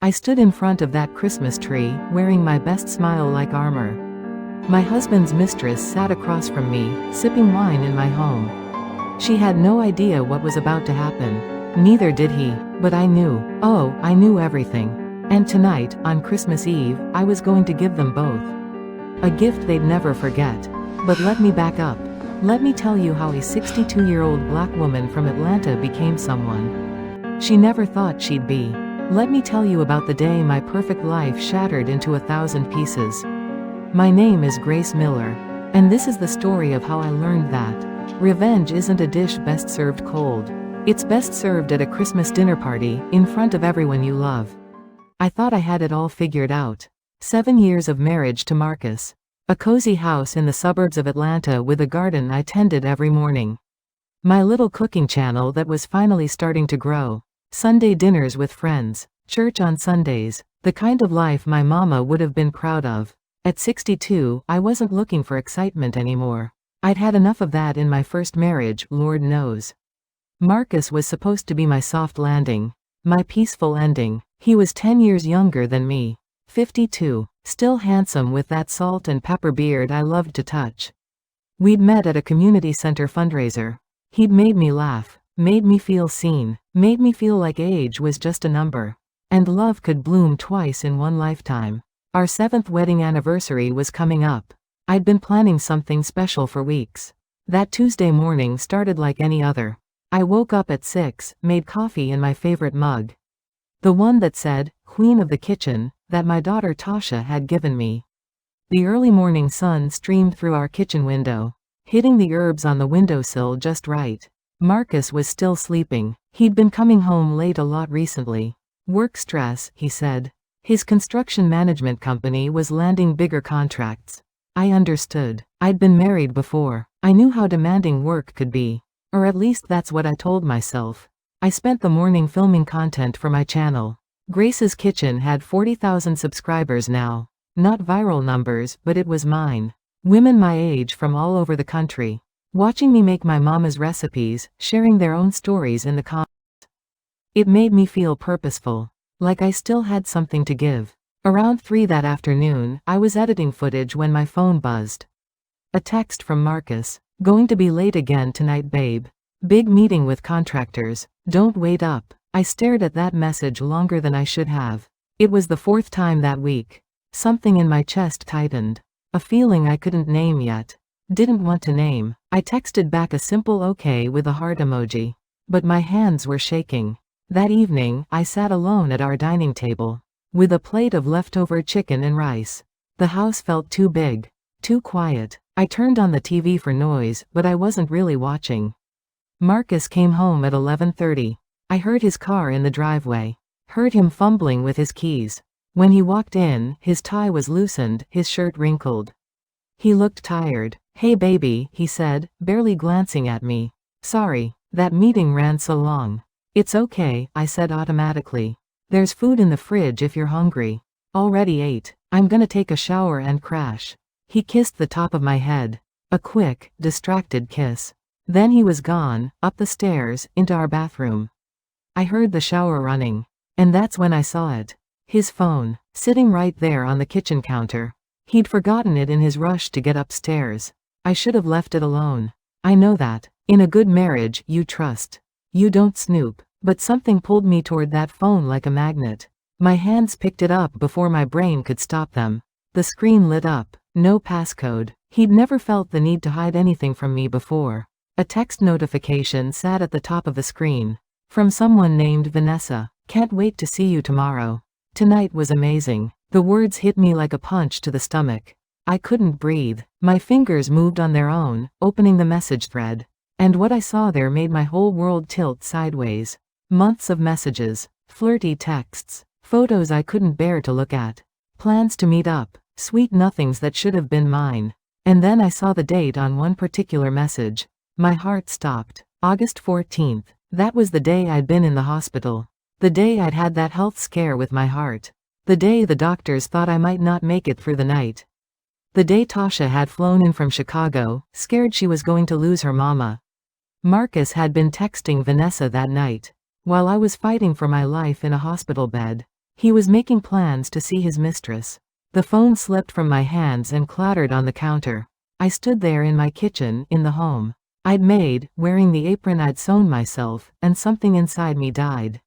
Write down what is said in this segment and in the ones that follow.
I stood in front of that Christmas tree, wearing my best smile like armor. My husband's mistress sat across from me, sipping wine in my home. She had no idea what was about to happen. Neither did he, but I knew. Oh, I knew everything. And tonight, on Christmas Eve, I was going to give them both a gift they'd never forget. But let me back up. Let me tell you how a 62-year-old black woman from Atlanta became someone she never thought she'd be. Let me tell you about the day my perfect life shattered into 1,000 pieces. My name is Grace Miller. And this is the story of how I learned that revenge isn't a dish best served cold. It's best served at a Christmas dinner party, in front of everyone you love. I thought I had it all figured out. 7 years of marriage to Marcus. A cozy house in the suburbs of Atlanta with a garden I tended every morning. My little cooking channel that was finally starting to grow. Sunday dinners with friends. Church on Sundays. The kind of life my mama would have been proud of. At 62, I wasn't looking for excitement anymore. I'd had enough of that in my first marriage, Lord knows. Marcus was supposed to be my soft landing. My peaceful ending. He was 10 years younger than me. 52. Still handsome with that salt and pepper beard I loved to touch. We'd met at a community center fundraiser. He'd made me laugh, made me feel seen, made me feel like age was just a number. And love could bloom twice in one lifetime. Our 7th wedding anniversary was coming up. I'd been planning something special for weeks. That Tuesday morning started like any other. I woke up at 6, made coffee in my favorite mug. The one that said, Queen of the Kitchen, that my daughter Tasha had given me. The early morning sun streamed through our kitchen window, hitting the herbs on the windowsill just right. Marcus was still sleeping. He'd been coming home late a lot recently. Work stress, he said. His construction management company was landing bigger contracts. I understood. I'd been married before. I knew how demanding work could be. Or at least that's what I told myself. I spent the morning filming content for my channel. Grace's Kitchen had 40,000 subscribers now. Not viral numbers, but it was mine. Women my age from all over the country, watching me make my mama's recipes, sharing their own stories in the comments. It made me feel purposeful, like I still had something to give. Around 3 that afternoon, I was editing footage when my phone buzzed. A text from Marcus. Going to be late again tonight, babe. Big meeting with contractors. Don't wait up. I stared at that message longer than I should have. It was the 4th time that week. Something in my chest tightened. A feeling I couldn't name yet. Didn't want to name. I texted back a simple okay with a heart emoji. But my hands were shaking. That evening, I sat alone at our dining table, with a plate of leftover chicken and rice. The house felt too big, too quiet. I turned on the TV for noise, but I wasn't really watching. Marcus came home at 11:30. I heard his car in the driveway. Heard him fumbling with his keys. When he walked in, his tie was loosened, his shirt wrinkled. He looked tired. Hey baby, he said, barely glancing at me. Sorry, that meeting ran so long. It's okay, I said automatically. There's food in the fridge if you're hungry. Already ate. I'm gonna take a shower and crash. He kissed the top of my head. A quick, distracted kiss. Then he was gone, up the stairs, into our bathroom. I heard the shower running. And that's when I saw it. His phone, sitting right there on the kitchen counter. He'd forgotten it in his rush to get upstairs. I should have left it alone. I know that. In a good marriage, you trust. You don't snoop. But something pulled me toward that phone like a magnet. My hands picked it up before my brain could stop them. The screen lit up. No passcode. He'd never felt the need to hide anything from me before. A text notification sat at the top of the screen. From someone named Vanessa. Can't wait to see you tomorrow. Tonight was amazing. The words hit me like a punch to the stomach. I couldn't breathe. My fingers moved on their own, opening the message thread. And what I saw there made my whole world tilt sideways. Months of messages, flirty texts, photos I couldn't bear to look at. Plans to meet up, sweet nothings that should have been mine. And then I saw the date on one particular message. My heart stopped. August 14th. That was the day I'd been in the hospital. The day I'd had that health scare with my heart. The day the doctors thought I might not make it through the night. The day Tasha had flown in from Chicago, scared she was going to lose her mama. Marcus had been texting Vanessa that night, while I was fighting for my life in a hospital bed. He was making plans to see his mistress. The phone slipped from my hands and clattered on the counter. I stood there in my kitchen, in the home I'd made, wearing the apron I'd sewn myself, and something inside me died.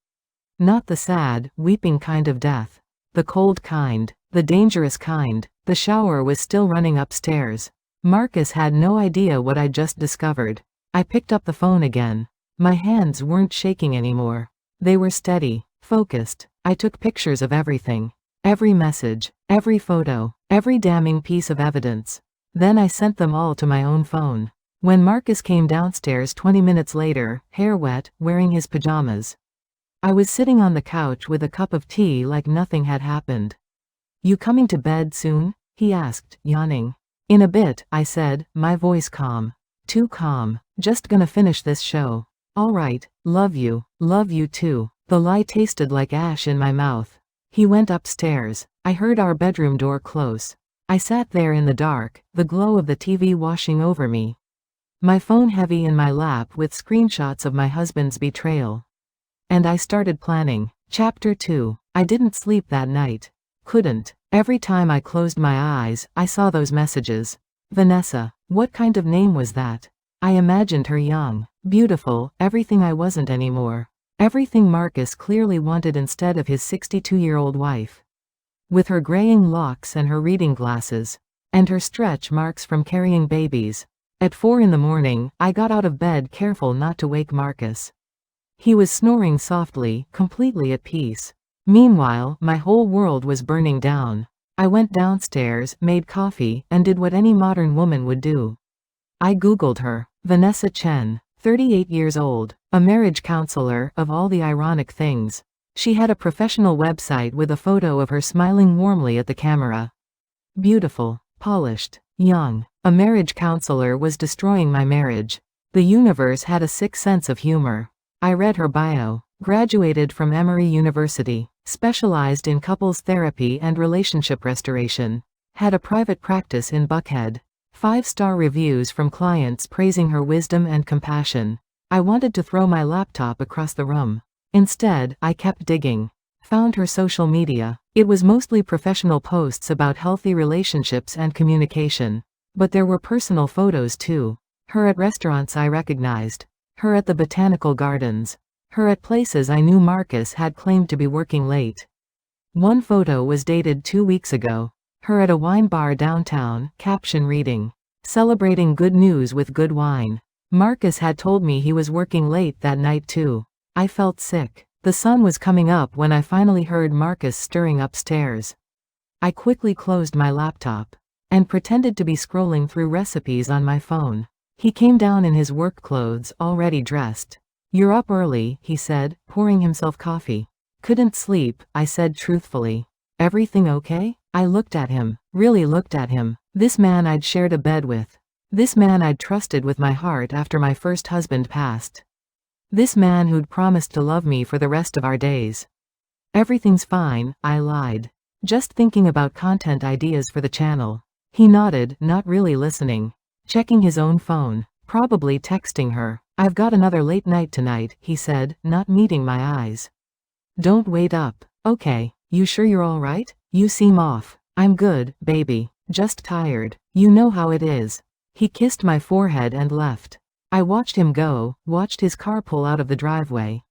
Not the sad, weeping kind of death. The cold kind. The dangerous kind. The shower was still running upstairs. Marcus had no idea what I'd just discovered. I picked up the phone again. My hands weren't shaking anymore. They were steady, focused. I took pictures of everything. Every message, every photo, every damning piece of evidence. Then I sent them all to my own phone. When Marcus came downstairs 20 minutes later, hair wet, wearing his pajamas, I was sitting on the couch with a cup of tea like nothing had happened. "You coming to bed soon?" he asked, yawning. "In a bit," I said, my voice calm. Too calm. "Just gonna finish this show." "All right, love you too." The lie tasted like ash in my mouth. He went upstairs. I heard our bedroom door close. I sat there in the dark, the glow of the TV washing over me. My phone heavy in my lap with screenshots of my husband's betrayal. And I started planning. Chapter 2. I didn't sleep that night. Couldn't. Every time I closed my eyes, I saw those messages. Vanessa. What kind of name was that? I imagined her young, beautiful, everything I wasn't anymore. Everything Marcus clearly wanted instead of his 62-year-old wife. With her graying locks and her reading glasses. And her stretch marks from carrying babies. At 4 in the morning, I got out of bed careful not to wake Marcus. He was snoring softly, completely at peace. Meanwhile, my whole world was burning down. I went downstairs, made coffee, and did what any modern woman would do. I Googled her. Vanessa Chen, 38 years old, a marriage counselor, of all the ironic things. She had a professional website with a photo of her smiling warmly at the camera. Beautiful, polished, young. A marriage counselor was destroying my marriage. The universe had a sick sense of humor. I read her bio. Graduated from Emory University. Specialized in couples therapy and relationship restoration. Had a private practice in Buckhead. 5-star reviews from clients praising her wisdom and compassion. I wanted to throw my laptop across the room. Instead, I kept digging. Found her social media. It was mostly professional posts about healthy relationships and communication. But there were personal photos too. Her at restaurants I recognized. Her at the botanical gardens. Her at places I knew Marcus had claimed to be working late. One photo was dated 2 weeks ago. Her at a wine bar downtown, caption reading, "Celebrating good news with good wine." Marcus had told me he was working late that night too. I felt sick. The sun was coming up when I finally heard Marcus stirring upstairs. I quickly closed my laptop and pretended to be scrolling through recipes on my phone. He came down in his work clothes, already dressed. "You're up early," he said, pouring himself coffee. "Couldn't sleep," I said truthfully. "Everything okay?" I looked at him, really looked at him. This man I'd shared a bed with. This man I'd trusted with my heart after my first husband passed. This man who'd promised to love me for the rest of our days. "Everything's fine," I lied. "Just thinking about content ideas for the channel." He nodded, not really listening. Checking his own phone. Probably texting her. "I've got another late night tonight," he said, not meeting my eyes. "Don't wait up." "Okay. You sure you're all right? You seem off." "I'm good, baby. Just tired. You know how it is." He kissed my forehead and left. I watched him go, watched his car pull out of the driveway.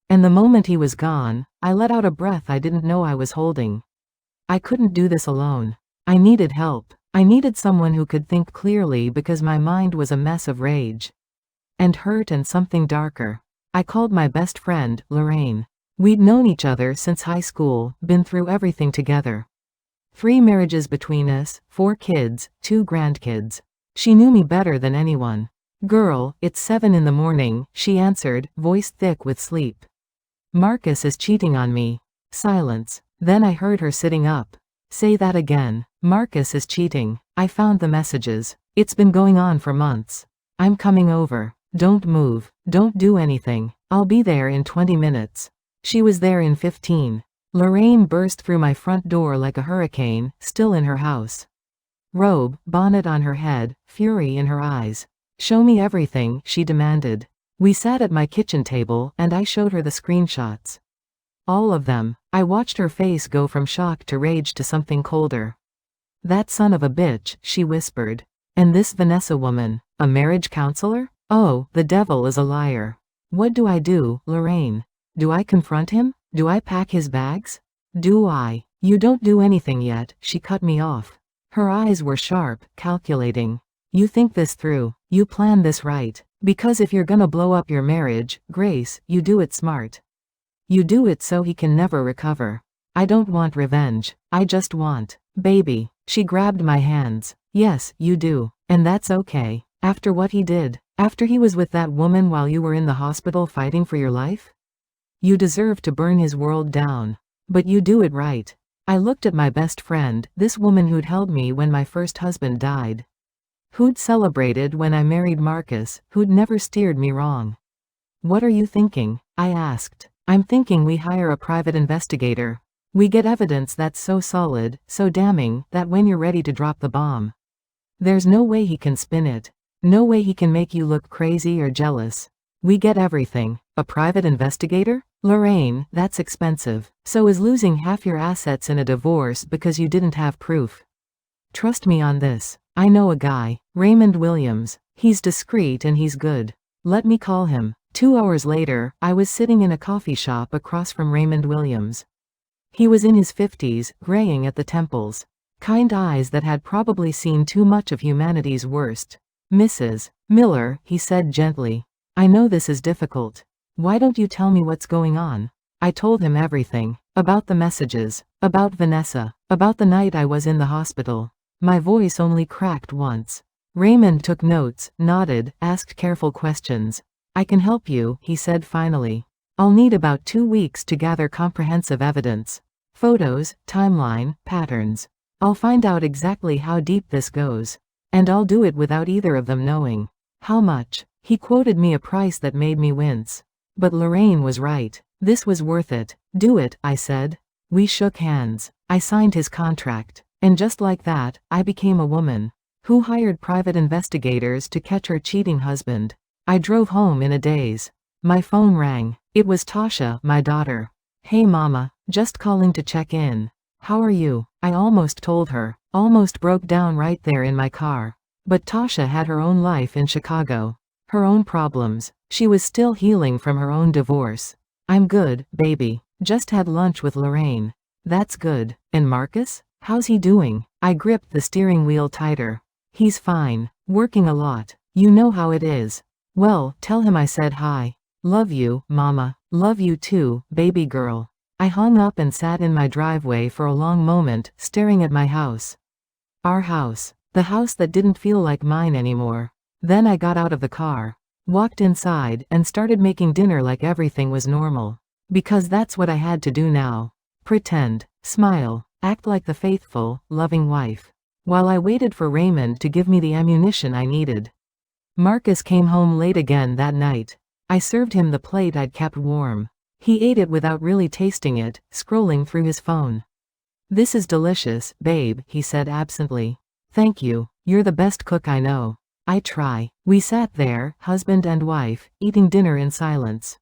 And the moment he was gone, I let out a breath I didn't know I was holding. I couldn't do this alone. I needed help. I needed someone who could think clearly because my mind was a mess of rage. And hurt and something darker. I called my best friend, Lorraine. We'd known each other since high school, been through everything together. 3 marriages between us, 4 kids, 2 grandkids. She knew me better than anyone. "Girl, it's 7 in the morning," she answered, voice thick with sleep. "Marcus is cheating on me." Silence. Then I heard her sitting up. "Say that again." "Marcus is cheating. I found the messages. It's been going on for months. I'm coming over. Don't move. Don't do anything. I'll be there in 20 minutes. She was there in 15. Lorraine burst through my front door like a hurricane, still in her house. Robe, bonnet on her head, fury in her eyes. "Show me everything," she demanded. We sat at my kitchen table, and I showed her the screenshots. All of them. I watched her face go from shock to rage to something colder. That son of a bitch, she whispered. And this Vanessa woman, a marriage counselor? Oh, the devil is a liar. What do I do, Lorraine? Do I confront him? Do I pack his bags? Do I? You don't do anything yet, she cut me off. Her eyes were sharp, calculating. You think this through. You plan this right. Because if you're gonna blow up your marriage, Grace, you do it smart. You do it so he can never recover. I don't want revenge. I just want, baby. She grabbed my hands. Yes, you do. And that's okay. After what he did. After he was with that woman while you were in the hospital fighting for your life? You deserve to burn his world down. But you do it right. I looked at my best friend, this woman who'd held me when my first husband died. Who'd celebrated when I married Marcus, who'd never steered me wrong. What are you thinking? I asked. I'm thinking we hire a private investigator. We get evidence that's so solid, so damning, that when you're ready to drop the bomb. There's no way he can spin it. No way he can make you look crazy or jealous. We get everything. A private investigator? Lorraine, that's expensive. So is losing half your assets in a divorce because you didn't have proof. Trust me on this. I know a guy, Raymond Williams. He's discreet and he's good. Let me call him. 2 hours later, I was sitting in a coffee shop across from Raymond Williams. He was in his 50s, graying at the temples. Kind eyes that had probably seen too much of humanity's worst. Mrs. Miller, he said gently. I know this is difficult. Why don't you tell me what's going on? I told him everything. About the messages. About Vanessa. About the night I was in the hospital. My voice only cracked once. Raymond took notes, nodded, asked careful questions. I can help you, he said finally. I'll need about 2 weeks to gather comprehensive evidence. Photos, timeline, patterns. I'll find out exactly how deep this goes. And I'll do it without either of them knowing. How much? He quoted me a price that made me wince. But Lorraine was right. This was worth it. Do it, I said. We shook hands. I signed his contract. And just like that, I became a woman who hired private investigators to catch her cheating husband. I drove home in a daze. My phone rang. It was Tasha, my daughter. Hey mama, just calling to check in. How are you? I almost told her. Almost broke down right there in my car. But Tasha had her own life in Chicago. Her own problems. She was still healing from her own divorce. I'm good, baby. Just had lunch with Lorraine. That's good. And Marcus? How's he doing? I gripped the steering wheel tighter. He's fine. Working a lot. You know how it is. Well, tell him I said hi. Love you, mama. Love you too, baby girl. I hung up and sat in my driveway for a long moment, staring at my house. Our house. The house that didn't feel like mine anymore. Then I got out of the car. Walked inside and started making dinner like everything was normal. Because that's what I had to do now. Pretend. Smile. Act like the faithful, loving wife. While I waited for Raymond to give me the ammunition I needed. Marcus came home late again that night. I served him the plate I'd kept warm. He ate it without really tasting it, scrolling through his phone. This is delicious, babe, he said absently. Thank you. You're the best cook I know. I try. We sat there, husband and wife, eating dinner in silence.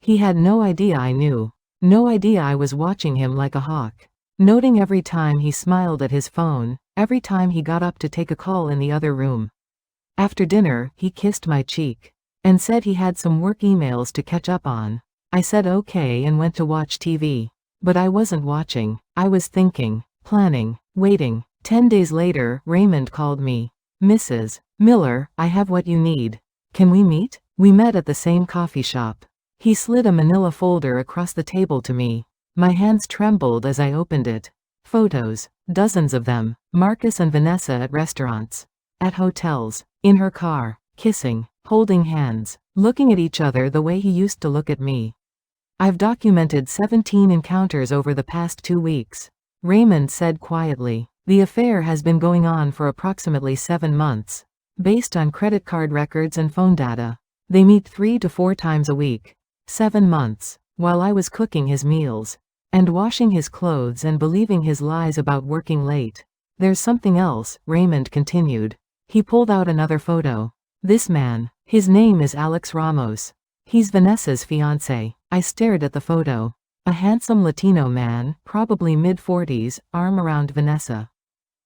He had no idea I knew. No idea I was watching him like a hawk. Noting every time he smiled at his phone, every time he got up to take a call in the other room. After dinner, he kissed my cheek. And said he had some work emails to catch up on. I said okay and went to watch TV. But I wasn't watching. I was thinking, planning, waiting. 10 days later, Raymond called me. Mrs. Miller, I have what you need. Can we meet? We met at the same coffee shop. He slid a manila folder across the table to me. My hands trembled as I opened it. Photos. Dozens of them. Marcus and Vanessa at restaurants. At hotels. In her car. Kissing. Holding hands. Looking at each other the way he used to look at me. I've documented 17 encounters over the past 2 weeks. Raymond said quietly. The affair has been going on for approximately 7 months. Based on credit card records and phone data. They meet 3 to 4 times a week. 7 months. While I was cooking his meals. And washing his clothes and believing his lies about working late. There's something else, Raymond continued. He pulled out another photo. This man. His name is Alex Ramos. He's Vanessa's fiancé. I stared at the photo. A handsome Latino man, probably mid-40s, arm around Vanessa.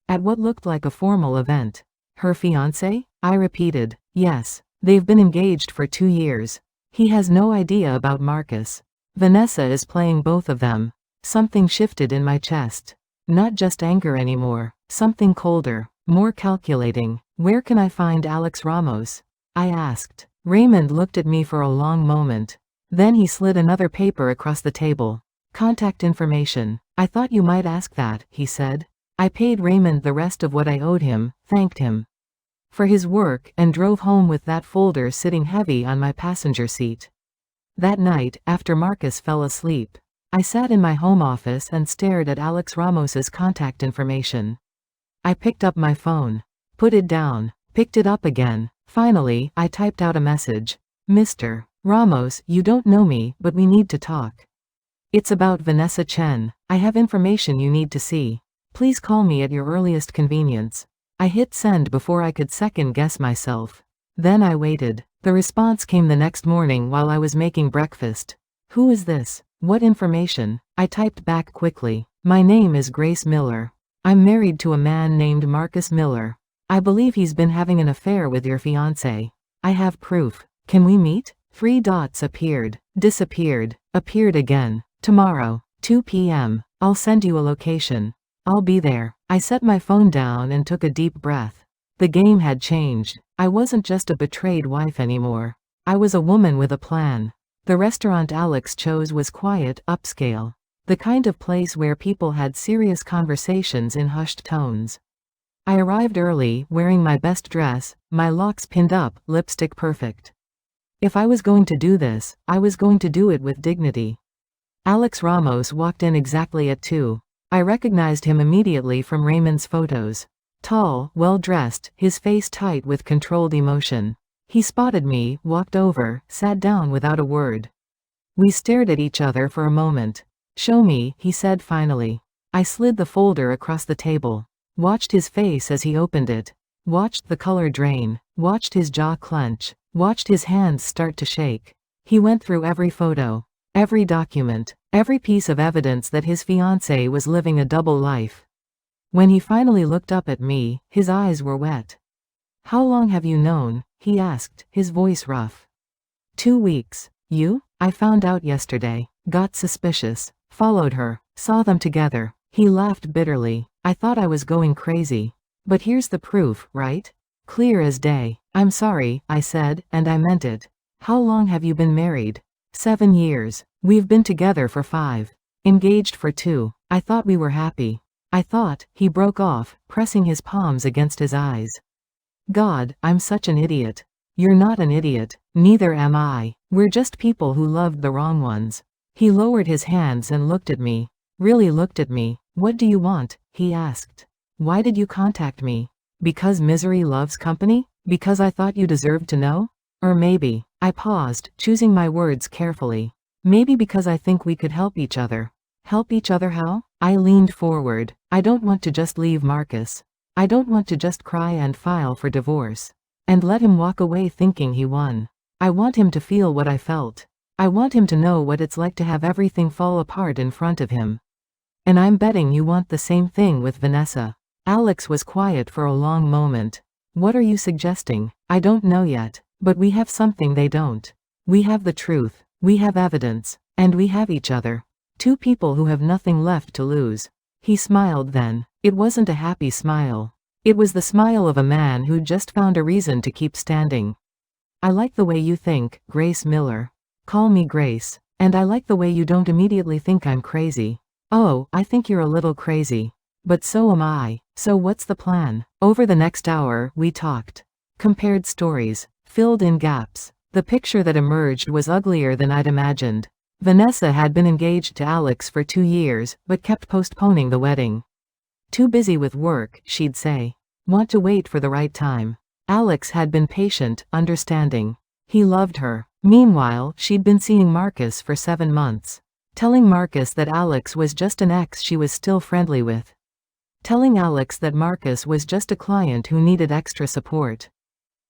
At what looked like a formal event. Her fiancé? I repeated. Yes. They've been engaged for 2 years. He has no idea about Marcus. Vanessa is playing both of them. Something shifted in my chest. Not just anger anymore. Something colder. More calculating. Where can I find Alex Ramos? I asked. Raymond looked at me for a long moment. Then he slid another paper across the table. Contact information. I thought you might ask that, he said. I paid Raymond the rest of what I owed him, thanked him for his work, and drove home with that folder sitting heavy on my passenger seat. That night, after Marcus fell asleep, I sat in my home office and stared at Alex Ramos's contact information. I picked up my phone, put it down, picked it up again. Finally, I typed out a message. Mr. Ramos, you don't know me, but we need to talk. It's about Vanessa Chen. I have information you need to see. Please call me at your earliest convenience. I hit send before I could second guess myself. Then I waited. The response came the next morning while I was making breakfast. Who is this? What information? I typed back quickly. My name is Grace Miller. I'm married to a man named Marcus Miller. I believe he's been having an affair with your fiancé. I have proof. Can we meet? 3 dots appeared, disappeared, appeared again. Tomorrow, 2 p.m. I'll send you a location. I'll be there. I set my phone down and took a deep breath. The game had changed. I wasn't just a betrayed wife anymore. I was a woman with a plan. The restaurant Alex chose was quiet, upscale. The kind of place where people had serious conversations in hushed tones. I arrived early, wearing my best dress, my locks pinned up, lipstick perfect. If I was going to do this, I was going to do it with dignity. Alex Ramos walked in exactly at 2. I recognized him immediately from Raymond's photos. Tall, well-dressed, his face tight with controlled emotion. He spotted me, walked over, sat down without a word. We stared at each other for a moment. Show me, he said finally. I slid the folder across the table. Watched his face as he opened it. Watched the color drain. Watched his jaw clench. Watched his hands start to shake. He went through every photo. Every document. Every piece of evidence that his fiancée was living a double life. When he finally looked up at me, his eyes were wet. How long have you known? He asked, his voice rough. 2 weeks. You? I found out yesterday. Got suspicious. Followed her. Saw them together. He laughed bitterly. I thought I was going crazy. But here's the proof, right? Clear as day. I'm sorry, I said, and I meant it. How long have you been married? 7 years. We've been together for 5. Engaged for 2. I thought we were happy. I thought, he broke off, pressing his palms against his eyes. God, I'm such an idiot. You're not an idiot. Neither am I. We're just people who loved the wrong ones. He lowered his hands and looked at me. Really looked at me. What do you want? He asked. Why did you contact me? Because misery loves company? Because I thought you deserved to know? Or maybe, I paused, choosing my words carefully. Maybe because I think we could help each other. Help each other how? I leaned forward. I don't want to just leave Marcus. I don't want to just cry and file for divorce. And let him walk away thinking he won. I want him to feel what I felt. I want him to know what it's like to have everything fall apart in front of him. And I'm betting you want the same thing with Vanessa. Alex was quiet for a long moment. What are you suggesting? I don't know yet. But we have something they don't. We have the truth. We have evidence. And we have each other. 2 people who have nothing left to lose. He smiled then. It wasn't a happy smile. It was the smile of a man who'd just found a reason to keep standing. I like the way you think, Grace Miller. Call me Grace. And I like the way you don't immediately think I'm crazy. Oh, I think you're a little crazy. But so am I. So what's the plan? Over the next hour, we talked. Compared stories. Filled in gaps. The picture that emerged was uglier than I'd imagined. Vanessa had been engaged to Alex for 2 years, but kept postponing the wedding. Too busy with work, she'd say. Want to wait for the right time. Alex had been patient, understanding. He loved her. Meanwhile, she'd been seeing Marcus for 7 months. Telling Marcus that Alex was just an ex she was still friendly with. Telling Alex that Marcus was just a client who needed extra support.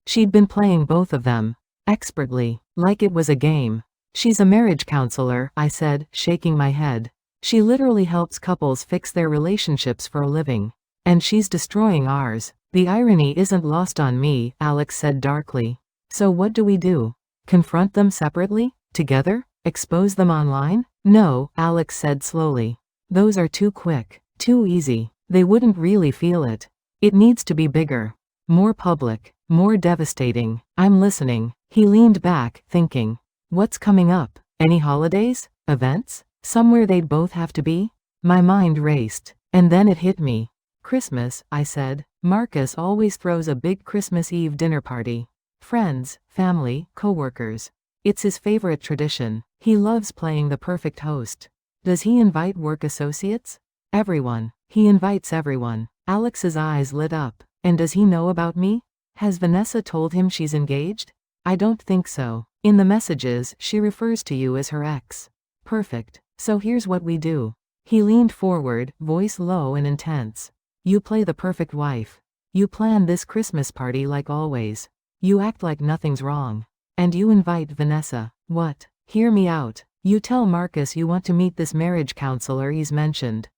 She'd been playing both of them. Expertly. Like it was a game. She's a marriage counselor, I said, shaking my head. She literally helps couples fix their relationships for a living. And she's destroying ours. The irony isn't lost on me, Alex said darkly. So what do we do? Confront them separately? Together? Expose them online? No, Alex said slowly. Those are too quick. Too easy. They wouldn't really feel it. It needs to be bigger. More public. More devastating. I'm listening. He leaned back, thinking. What's coming up? Any holidays? Events? Somewhere they'd both have to be? My mind raced. And then it hit me. Christmas, I said. Marcus always throws a big Christmas Eve dinner party. Friends, family, coworkers. It's his favorite tradition. He loves playing the perfect host. Does he invite work associates? Everyone. He invites everyone. Alex's eyes lit up. And does he know about me? Has Vanessa told him she's engaged? I don't think so. In the messages, she refers to you as her ex. Perfect. So here's what we do. He leaned forward, voice low and intense. You play the perfect wife. You plan this Christmas party like always. You act like nothing's wrong. And you invite Vanessa. What? Hear me out. You tell Marcus you want to meet this marriage counselor he's mentioned.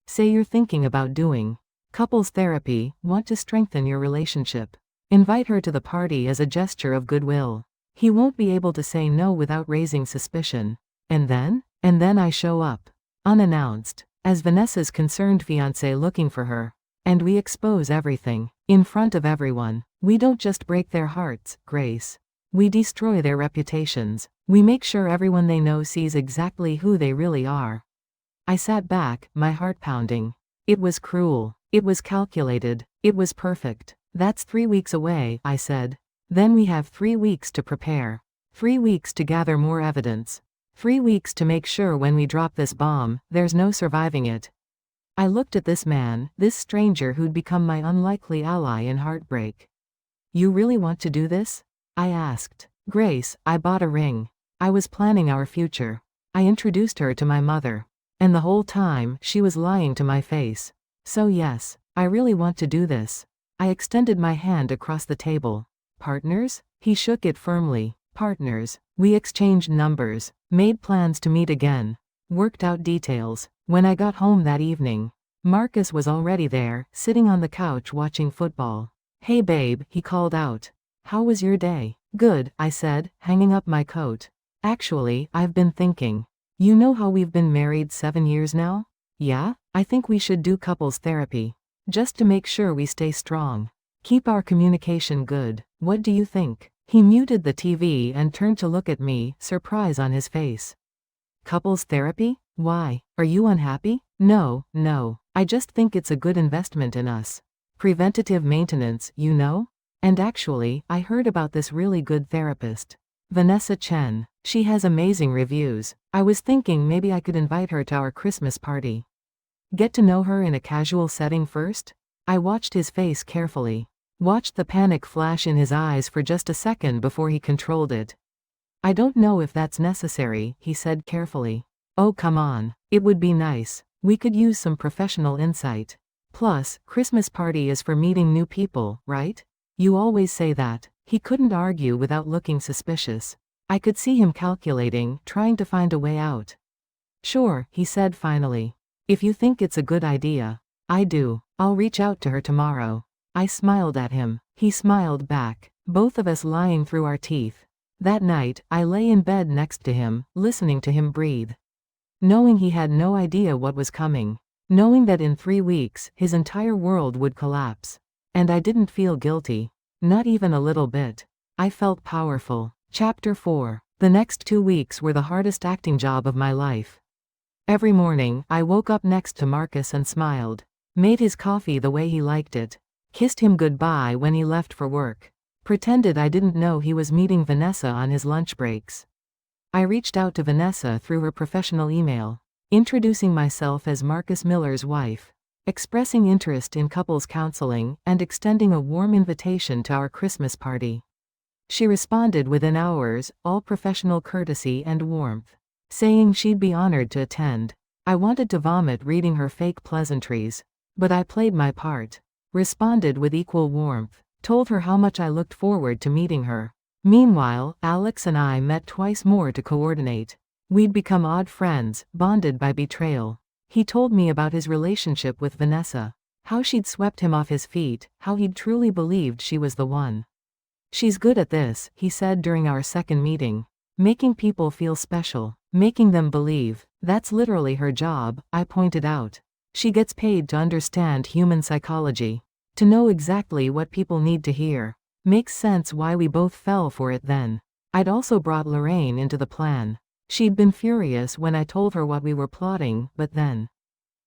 Say you're thinking about doing couples therapy, want to strengthen your relationship. Invite her to the party as a gesture of goodwill. He won't be able to say no without raising suspicion. And then I show up. Unannounced. As Vanessa's concerned fiancé looking for her. And we expose everything. In front of everyone. We don't just break their hearts, Grace. We destroy their reputations. We make sure everyone they know sees exactly who they really are. I sat back, my heart pounding. It was cruel. It was calculated. It was perfect. That's 3 weeks away, I said. Then we have 3 weeks to prepare. 3 weeks to gather more evidence. 3 weeks to make sure when we drop this bomb, there's no surviving it. I looked at this man, this stranger who'd become my unlikely ally in heartbreak. You really want to do this? I asked. Grace, I bought a ring. I was planning our future. I introduced her to my mother. And the whole time, she was lying to my face. So yes, I really want to do this. I extended my hand across the table. Partners? He shook it firmly. Partners. We exchanged numbers. Made plans to meet again. Worked out details. When I got home that evening, Marcus was already there, sitting on the couch watching football. Hey babe, he called out. How was your day? Good, I said, hanging up my coat. Actually, I've been thinking. You know how we've been married 7 years now? Yeah? I think we should do couples therapy. Just to make sure we stay strong. Keep our communication good. What do you think? He muted the TV and turned to look at me, surprise on his face. Couples therapy? Why? Are you unhappy? No. I just think it's a good investment in us. Preventative maintenance, you know? And actually, I heard about this really good therapist. Vanessa Chen. She has amazing reviews. I was thinking maybe I could invite her to our Christmas party. Get to know her in a casual setting first? I watched his face carefully. Watched the panic flash in his eyes for just a second before he controlled it. I don't know if that's necessary, he said carefully. Oh come on. It would be nice. We could use some professional insight. Plus, Christmas party is for meeting new people, right? You always say that. He couldn't argue without looking suspicious. I could see him calculating, trying to find a way out. Sure, he said finally. If you think it's a good idea. I do. I'll reach out to her tomorrow. I smiled at him. He smiled back. Both of us lying through our teeth. That night, I lay in bed next to him, listening to him breathe. Knowing he had no idea what was coming. Knowing that in 3 weeks, his entire world would collapse. And I didn't feel guilty. Not even a little bit. I felt powerful. Chapter 4. The next 2 weeks were the hardest acting job of my life. Every morning, I woke up next to Marcus and smiled. Made his coffee the way he liked it. Kissed him goodbye when he left for work. Pretended I didn't know he was meeting Vanessa on his lunch breaks. I reached out to Vanessa through her professional email, introducing myself as Marcus Miller's wife, expressing interest in couples counseling, and extending a warm invitation to our Christmas party. She responded within hours, all professional courtesy and warmth, saying she'd be honored to attend. I wanted to vomit reading her fake pleasantries, but I played my part. Responded with equal warmth. Told her how much I looked forward to meeting her. Meanwhile, Alex and I met twice more to coordinate. We'd become odd friends, bonded by betrayal. He told me about his relationship with Vanessa. How she'd swept him off his feet, how he'd truly believed she was the one. She's good at this, he said during our second meeting. Making people feel special. Making them believe. That's literally her job, I pointed out. She gets paid to understand human psychology. To know exactly what people need to hear. Makes sense why we both fell for it then. I'd also brought Lorraine into the plan. She'd been furious when I told her what we were plotting, but then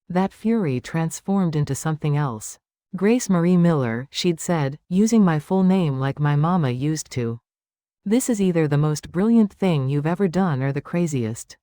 that fury transformed into something else. Grace Marie Miller, she'd said, using my full name like my mama used to. This is either the most brilliant thing you've ever done or the craziest.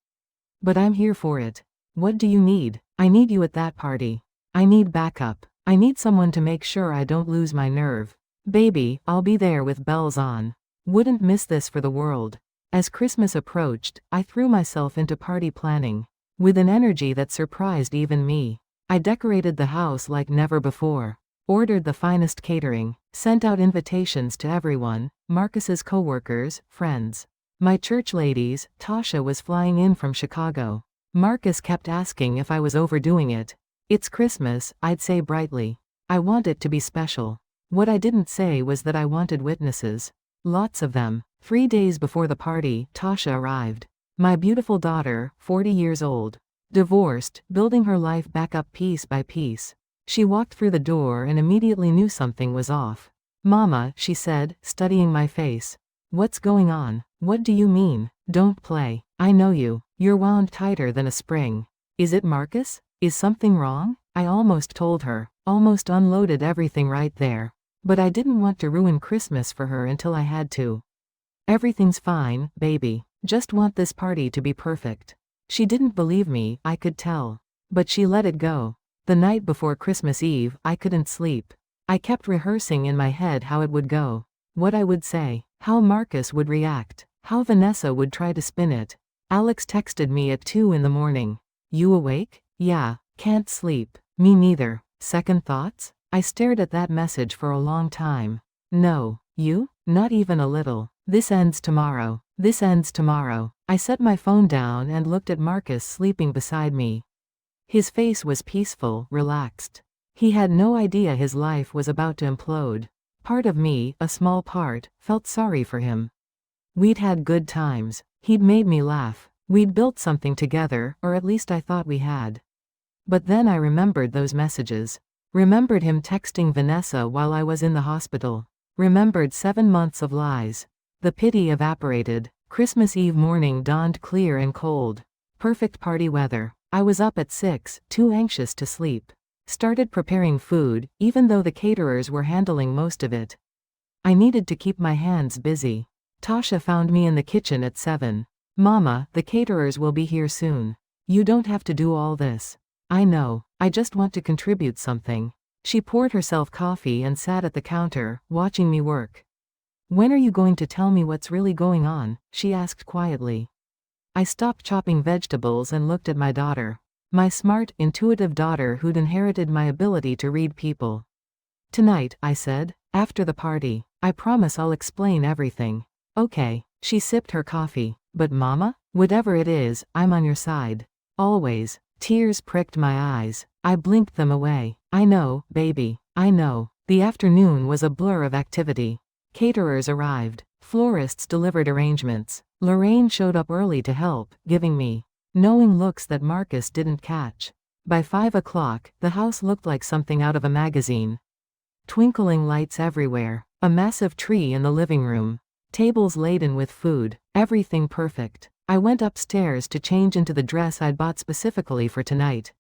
But I'm here for it. What do you need? I need you at that party. I need backup. I need someone to make sure I don't lose my nerve. Baby, I'll be there with bells on. Wouldn't miss this for the world. As Christmas approached, I threw myself into party planning. With an energy that surprised even me. I decorated the house like never before. Ordered the finest catering. Sent out invitations to everyone, Marcus's coworkers, friends. My church ladies. Tasha was flying in from Chicago. Marcus kept asking if I was overdoing it. It's Christmas, I'd say brightly. I want it to be special. What I didn't say was that I wanted witnesses. Lots of them. 3 days before the party, Tasha arrived. My beautiful daughter, 40 years old. Divorced, building her life back up piece by piece. She walked through the door and immediately knew something was off. Mama, she said, studying my face. What's going on? What do you mean? Don't play. I know you. You're wound tighter than a spring. Is it Marcus? Is something wrong? I almost told her. Almost unloaded everything right there. But I didn't want to ruin Christmas for her until I had to. Everything's fine, baby. Just want this party to be perfect. She didn't believe me, I could tell. But she let it go. The night before Christmas Eve, I couldn't sleep. I kept rehearsing in my head how it would go. What I would say. How Marcus would react. How Vanessa would try to spin it. Alex texted me at 2 in the morning. You awake? Yeah. Can't sleep. Me neither. Second thoughts? I stared at that message for a long time. No. You? Not even a little. This ends tomorrow. This ends tomorrow. I set my phone down and looked at Marcus sleeping beside me. His face was peaceful, relaxed. He had no idea his life was about to implode. Part of me, a small part, felt sorry for him. We'd had good times. He'd made me laugh. We'd built something together, or at least I thought we had. But then I remembered those messages. Remembered him texting Vanessa while I was in the hospital. Remembered 7 months of lies. The pity evaporated. Christmas Eve morning dawned clear and cold. Perfect party weather. I was up at 6, too anxious to sleep. Started preparing food, even though the caterers were handling most of it. I needed to keep my hands busy. Tasha found me in the kitchen at 7. Mama, the caterers will be here soon. You don't have to do all this. I know. I just want to contribute something. She poured herself coffee and sat at the counter, watching me work. When are you going to tell me what's really going on? She asked quietly. I stopped chopping vegetables and looked at my daughter. My smart, intuitive daughter who'd inherited my ability to read people. Tonight, I said. After the party. I promise I'll explain everything. Okay. She sipped her coffee. But Mama? Whatever it is, I'm on your side. Always. Tears pricked my eyes. I blinked them away. I know, baby. I know. The afternoon was a blur of activity. Caterers arrived. Florists delivered arrangements. Lorraine showed up early to help, giving me knowing looks that Marcus didn't catch. By 5 o'clock, the house looked like something out of a magazine. Twinkling lights everywhere. A massive tree in the living room. Tables laden with food. Everything perfect. I went upstairs to change into the dress I'd bought specifically for tonight.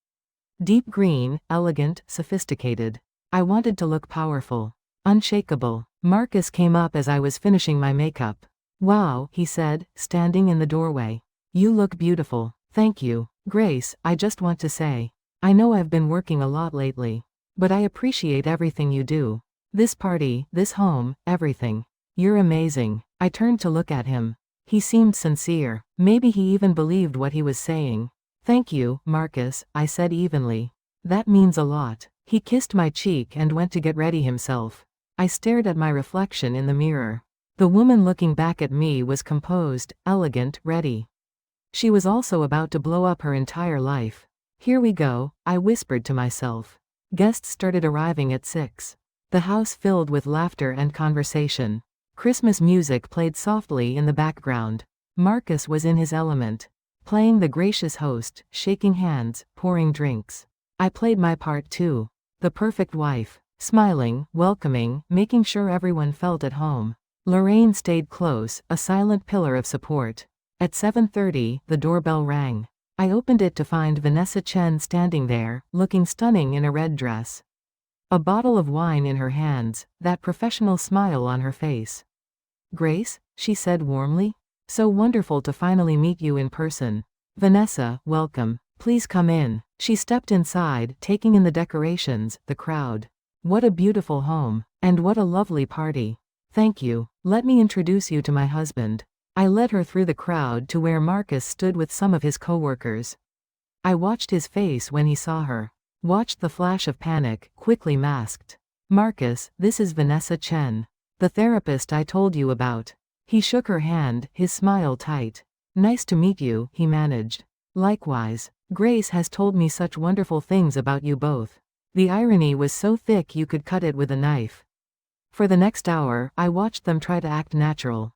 Deep green, elegant, sophisticated. I wanted to look powerful. Unshakable. Marcus came up as I was finishing my makeup. Wow, he said, standing in the doorway. You look beautiful. Thank you. Grace, I just want to say. I know I've been working a lot lately. But I appreciate everything you do. This party, this home, everything. You're amazing. I turned to look at him. He seemed sincere. Maybe he even believed what he was saying. Thank you, Marcus, I said evenly. That means a lot. He kissed my cheek and went to get ready himself. I stared at my reflection in the mirror. The woman looking back at me was composed, elegant, ready. She was also about to blow up her entire life. Here we go, I whispered to myself. Guests started arriving at 6. The house filled with laughter and conversation. Christmas music played softly in the background. Marcus was in his element, playing the gracious host, shaking hands, pouring drinks. I played my part too. The perfect wife, smiling, welcoming, making sure everyone felt at home. Lorraine stayed close, a silent pillar of support. At 7:30, the doorbell rang. I opened it to find Vanessa Chen standing there, looking stunning in a red dress. A bottle of wine in her hands, that professional smile on her face. "Grace," she said warmly. "So wonderful to finally meet you in person. Vanessa, welcome. Please come in." She stepped inside, taking in the decorations, the crowd. "What a beautiful home. And what a lovely party. Thank you. Let me introduce you to my husband." I led her through the crowd to where Marcus stood with some of his coworkers. I watched his face when he saw her. Watched the flash of panic, quickly masked. "Marcus, this is Vanessa Chen. The therapist I told you about." He shook her hand, his smile tight. "Nice to meet you," he managed. "Likewise. Grace has told me such wonderful things about you both." The irony was so thick you could cut it with a knife. For the next hour, I watched them try to act natural.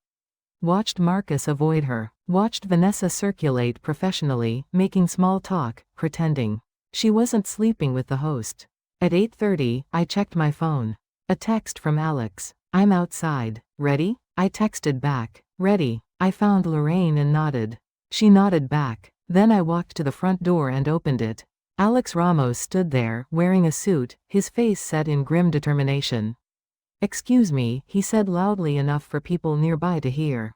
Watched Marcus avoid her. Watched Vanessa circulate professionally, making small talk, pretending she wasn't sleeping with the host. At 8:30, I checked my phone. A text from Alex. "I'm outside. Ready?" I texted back. "Ready." I found Lorraine and nodded. She nodded back. Then I walked to the front door and opened it. Alex Ramos stood there, wearing a suit, his face set in grim determination. "Excuse me," he said loudly enough for people nearby to hear.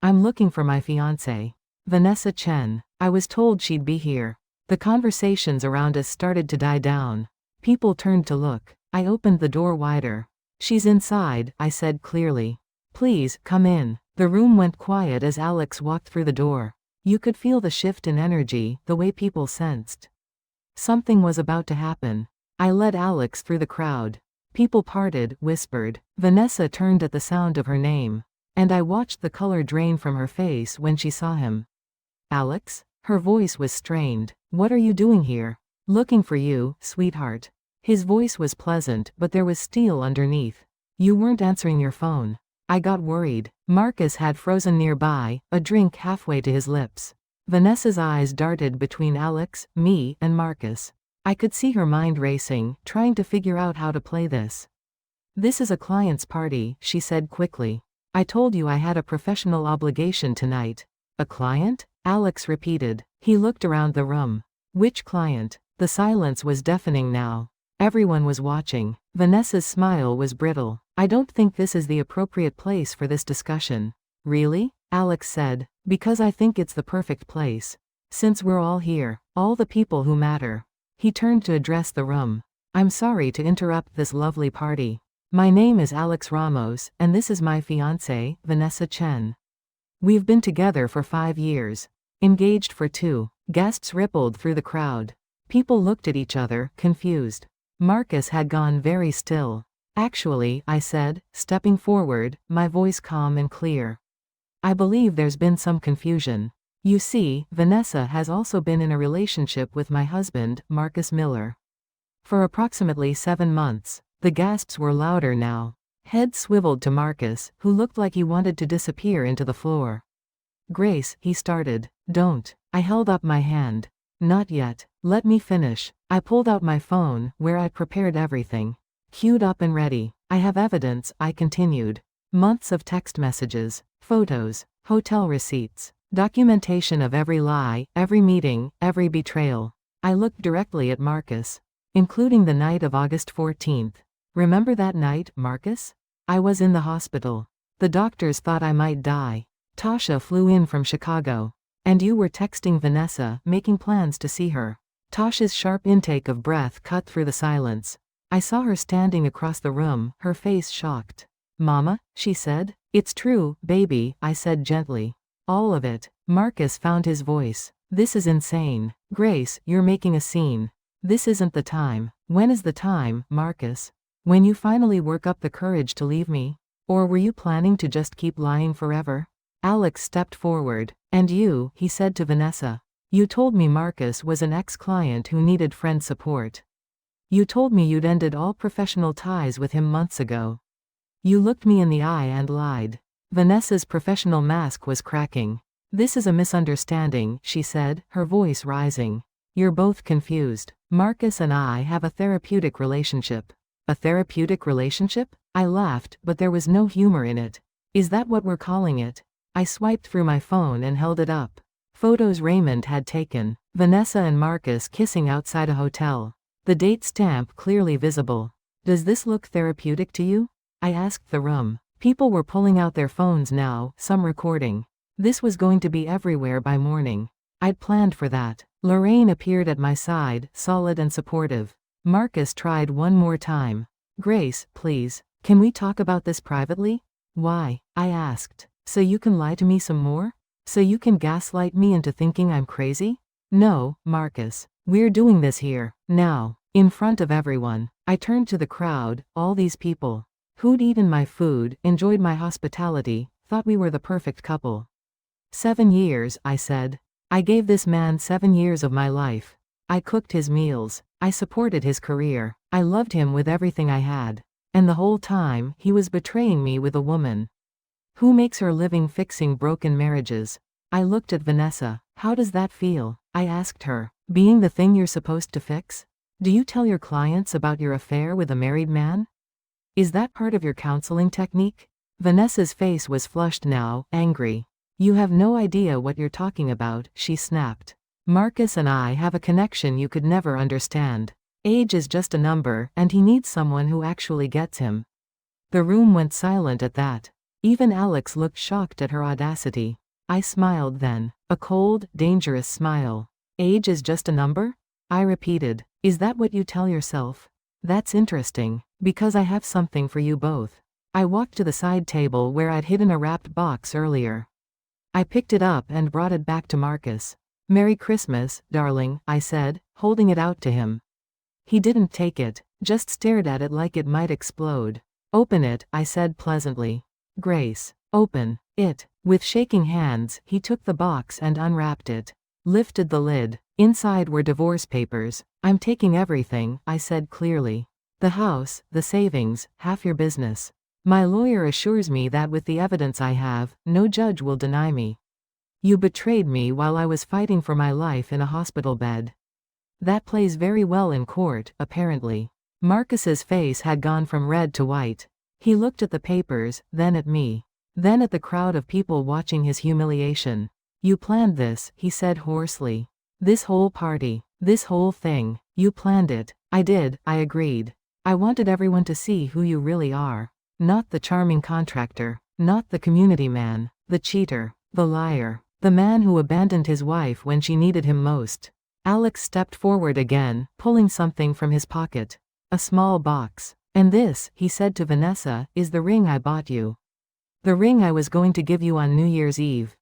"I'm looking for my fiancée, Vanessa Chen. I was told she'd be here." The conversations around us started to die down. People turned to look. I opened the door wider. "She's inside," I said clearly. "Please, come in." The room went quiet as Alex walked through the door. You could feel the shift in energy, the way people sensed something was about to happen. I led Alex through the crowd. People parted, whispered. Vanessa turned at the sound of her name. And I watched the color drain from her face when she saw him. "Alex?" Her voice was strained. "What are you doing here?" "Looking for you, sweetheart." His voice was pleasant, but there was steel underneath. "You weren't answering your phone." I got worried. Marcus had frozen nearby, a drink halfway to his lips. Vanessa's eyes darted between Alex, me, and Marcus. I could see her mind racing, trying to figure out how to play this. "This is a client's party," she said quickly. "I told you I had a professional obligation tonight." "A client?" Alex repeated. He looked around the room. "Which client?" The silence was deafening now. Everyone was watching. Vanessa's smile was brittle. "I don't think this is the appropriate place for this discussion." "Really?" Alex said. "Because I think it's the perfect place. Since we're all here, all the people who matter." He turned to address the room. "I'm sorry to interrupt this lovely party. My name is Alex Ramos, and this is my fiancée, Vanessa Chen. We've been together for 5 years. Engaged for 2. Guests rippled through the crowd. People looked at each other, confused. Marcus had gone very still. "Actually," I said, stepping forward, my voice calm and clear. "I believe there's been some confusion. You see, Vanessa has also been in a relationship with my husband, Marcus Miller. For approximately 7 months. The gasps were louder now. Head swiveled to Marcus, who looked like he wanted to disappear into the floor. "Grace," he started. "Don't." I held up my hand. "Not yet. Let me finish." I pulled out my phone, where I'd prepared everything. Queued up and ready. "I have evidence," I continued. "Months of text messages, photos, hotel receipts, documentation of every lie, every meeting, every betrayal." I looked directly at Marcus. "Including the night of August 14th. Remember that night, Marcus? I was in the hospital. The doctors thought I might die. Tasha flew in from Chicago. And you were texting Vanessa, making plans to see her." Tasha's sharp intake of breath cut through the silence. I saw her standing across the room, her face shocked. "Mama," she said. "It's true, baby," I said gently. "All of it." Marcus found his voice. "This is insane. Grace, you're making a scene. This isn't the time." "When is the time, Marcus? When you finally work up the courage to leave me? Or were you planning to just keep lying forever? Alex stepped forward. And you, he said to Vanessa. You told me Marcus was an ex-client who needed friend support. You told me you'd ended all professional ties with him months ago. You looked me in the eye and lied. Vanessa's professional mask was cracking. This is a misunderstanding, she said, her voice rising. You're both confused. Marcus and I have a therapeutic relationship. A therapeutic relationship? I laughed, but there was no humor in it. Is that what we're calling it? I swiped through my phone and held it up. Photos Raymond had taken. Vanessa and Marcus kissing outside a hotel. The date stamp clearly visible. Does this look therapeutic to you? I asked the room. People were pulling out their phones now, some recording. This was going to be everywhere by morning. I'd planned for that. Lorraine appeared at my side, solid and supportive. Marcus tried one more time. Grace, please. Can we talk about this privately? Why? I asked. So you can lie to me some more? So you can gaslight me into thinking I'm crazy? No, Marcus. We're doing this here, now, in front of everyone. I turned to the crowd, all these people. Who'd eaten my food, enjoyed my hospitality, thought we were the perfect couple. 7 years, I said. I gave this man 7 years of my life. I cooked his meals. I supported his career. I loved him with everything I had. And the whole time, he was betraying me with a woman. Who makes her living fixing broken marriages? I looked at Vanessa. How does that feel? I asked her. Being the thing you're supposed to fix? Do you tell your clients about your affair with a married man? Is that part of your counseling technique? Vanessa's face was flushed now, angry. You have no idea what you're talking about, she snapped. Marcus and I have a connection you could never understand. Age is just a number, and he needs someone who actually gets him. The room went silent at that. Even Alex looked shocked at her audacity. I smiled then. A cold, dangerous smile. Age is just a number? I repeated. Is that what you tell yourself? That's interesting, because I have something for you both. I walked to the side table where I'd hidden a wrapped box earlier. I picked it up and brought it back to Marcus. Merry Christmas, darling, I said, holding it out to him. He didn't take it, just stared at it like it might explode. Open it, I said pleasantly. Grace, open it. With shaking hands, he took the box and unwrapped it. Lifted the lid. Inside were divorce papers. I'm taking everything, I said clearly. The house, the savings, half your business. My lawyer assures me that with the evidence I have, no judge will deny me. You betrayed me while I was fighting for my life in a hospital bed. That plays very well in court, apparently. Marcus's face had gone from red to white. He looked at the papers, then at me. Then at the crowd of people watching his humiliation. You planned this, he said hoarsely. This whole party, this whole thing, you planned it. I did, I agreed. I wanted everyone to see who you really are. Not the charming contractor, not the community man, the cheater, the liar, the man who abandoned his wife when she needed him most. Alex stepped forward again, pulling something from his pocket. A small box. And this, he said to Vanessa, is the ring I bought you. The ring I was going to give you on New Year's Eve.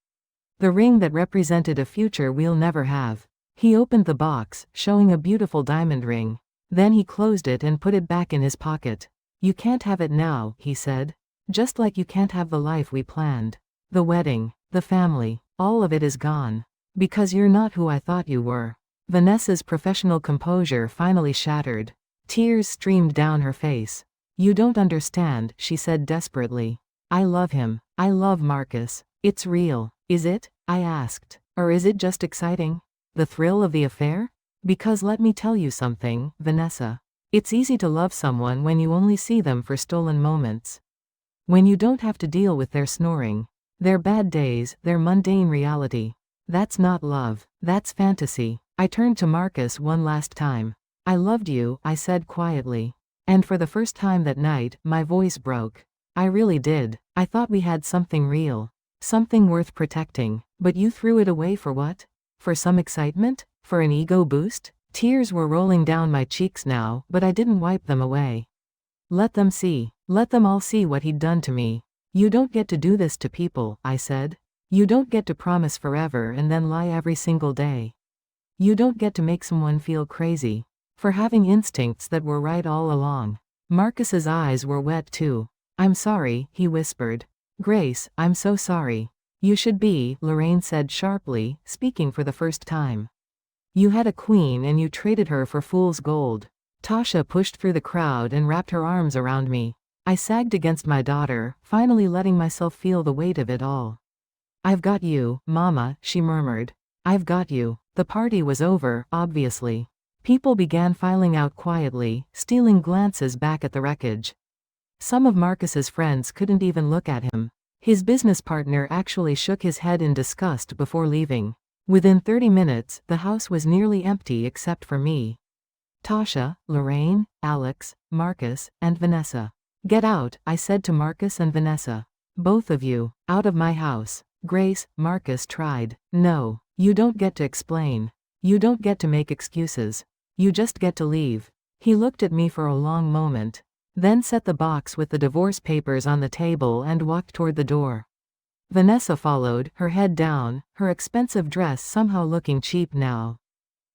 The ring that represented a future we'll never have. He opened the box, showing a beautiful diamond ring. Then he closed it and put it back in his pocket. You can't have it now, he said. Just like you can't have the life we planned. The wedding, the family, all of it is gone. Because you're not who I thought you were. Vanessa's professional composure finally shattered. Tears streamed down her face. You don't understand, she said desperately. I love him. I love Marcus. It's real. Is it? I asked. Or is it just exciting? The thrill of the affair? Because let me tell you something, Vanessa. It's easy to love someone when you only see them for stolen moments. When you don't have to deal with their snoring, their bad days, their mundane reality. That's not love. That's fantasy. I turned to Marcus one last time. I loved you, I said quietly. And for the first time that night, my voice broke. I really did. I thought we had something real. Something worth protecting. But you threw it away for what? For some excitement? For an ego boost? Tears were rolling down my cheeks now, but I didn't wipe them away. Let them see. Let them all see what he'd done to me. You don't get to do this to people, I said. You don't get to promise forever and then lie every single day. You don't get to make someone feel crazy. For having instincts that were right all along. Marcus's eyes were wet too. I'm sorry, he whispered. Grace, I'm so sorry. You should be, Lorraine said sharply, speaking for the first time. You had a queen and you traded her for fool's gold. Tasha pushed through the crowd and wrapped her arms around me. I sagged against my daughter, finally letting myself feel the weight of it all. I've got you, Mama, she murmured. I've got you. The party was over, obviously. People began filing out quietly, stealing glances back at the wreckage. Some of Marcus's friends couldn't even look at him. His business partner actually shook his head in disgust before leaving. Within 30 minutes, the house was nearly empty except for me. Tasha, Lorraine, Alex, Marcus, and Vanessa. Get out, I said to Marcus and Vanessa. Both of you, out of my house. Grace, Marcus tried. No, you don't get to explain. You don't get to make excuses. You just get to leave. He looked at me for a long moment, then set the box with the divorce papers on the table and walked toward the door. Vanessa followed, her head down, her expensive dress somehow looking cheap now.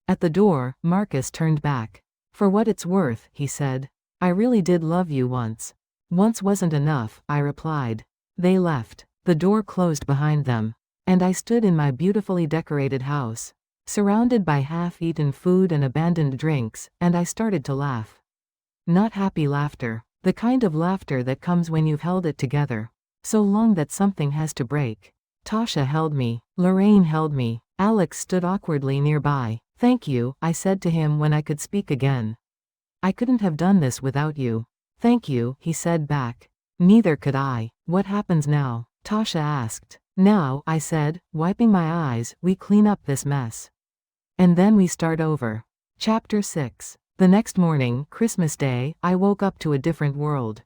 At the door, Marcus turned back. For what it's worth, he said. I really did love you once. Once wasn't enough, I replied. They left. The door closed behind them. And I stood in my beautifully decorated house, surrounded by half-eaten food and abandoned drinks, and I started to laugh. Not happy laughter. The kind of laughter that comes when you've held it together so long that something has to break. Tasha held me. Lorraine held me. Alex stood awkwardly nearby. Thank you, I said to him when I could speak again. I couldn't have done this without you. Thank you, he said back. Neither could I. What happens now? Tasha asked. Now, I said, wiping my eyes, we clean up this mess. And then we start over. Chapter 6. The next morning, Christmas Day, I woke up to a different world.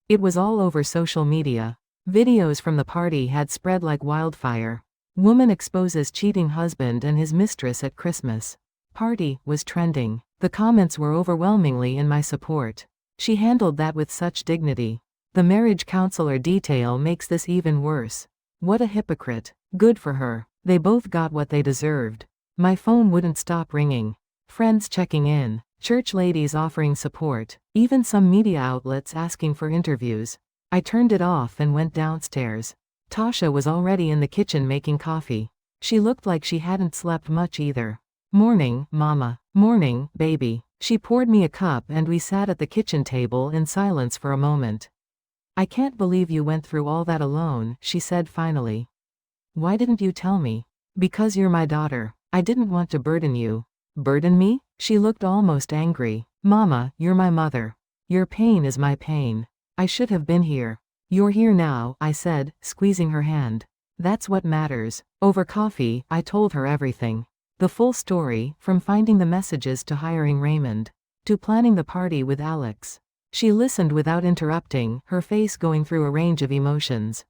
It was all over social media. Videos from the party had spread like wildfire. Woman exposes cheating husband and his mistress at Christmas. Party was trending. The comments were overwhelmingly in my support. She handled that with such dignity. The marriage counselor detail makes this even worse. What a hypocrite. Good for her. They both got what they deserved. My phone wouldn't stop ringing. Friends checking in. Church ladies offering support. Even some media outlets asking for interviews. I turned it off and went downstairs. Tasha was already in the kitchen making coffee. She looked like she hadn't slept much either. Morning, Mama. Morning, baby. She poured me a cup and we sat at the kitchen table in silence for a moment. I can't believe you went through all that alone, she said finally. Why didn't you tell me? Because you're my daughter. I didn't want to burden you. Burden me? She looked almost angry. Mama, you're my mother. Your pain is my pain. I should have been here. You're here now, I said, squeezing her hand. That's what matters. Over coffee, I told her everything. The full story, from finding the messages to hiring Raymond, to planning the party with Alex. She listened without interrupting, her face going through a range of emotions.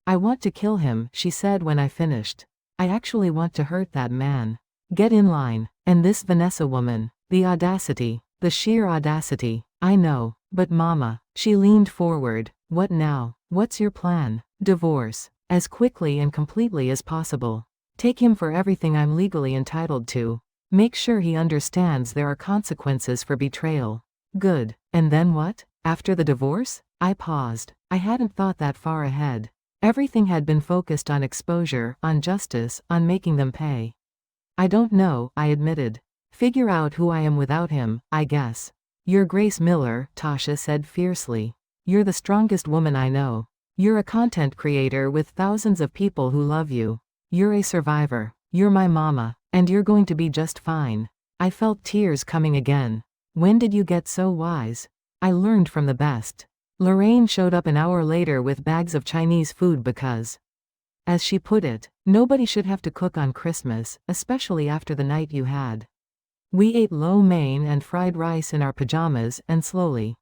I want to kill him, she said when I finished. I actually want to hurt that man. Get in line. And this Vanessa woman. The audacity. The sheer audacity. I know. But Mama. She leaned forward. What now? What's your plan? Divorce. As quickly and completely as possible. Take him for everything I'm legally entitled to. Make sure he understands there are consequences for betrayal. Good. And then what? After the divorce? I paused. I hadn't thought that far ahead. Everything had been focused on exposure, on justice, on making them pay. I don't know, I admitted. Figure out who I am without him, I guess. You're Grace Miller, Tasha said fiercely. You're the strongest woman I know. You're a content creator with thousands of people who love you. You're a survivor. You're my mama. And you're going to be just fine. I felt tears coming again. When did you get so wise? I learned from the best. Lorraine showed up an hour later with bags of Chinese food because, as she put it, nobody should have to cook on Christmas, especially after the night you had. We ate lo mein and fried rice in our pajamas, and slowly,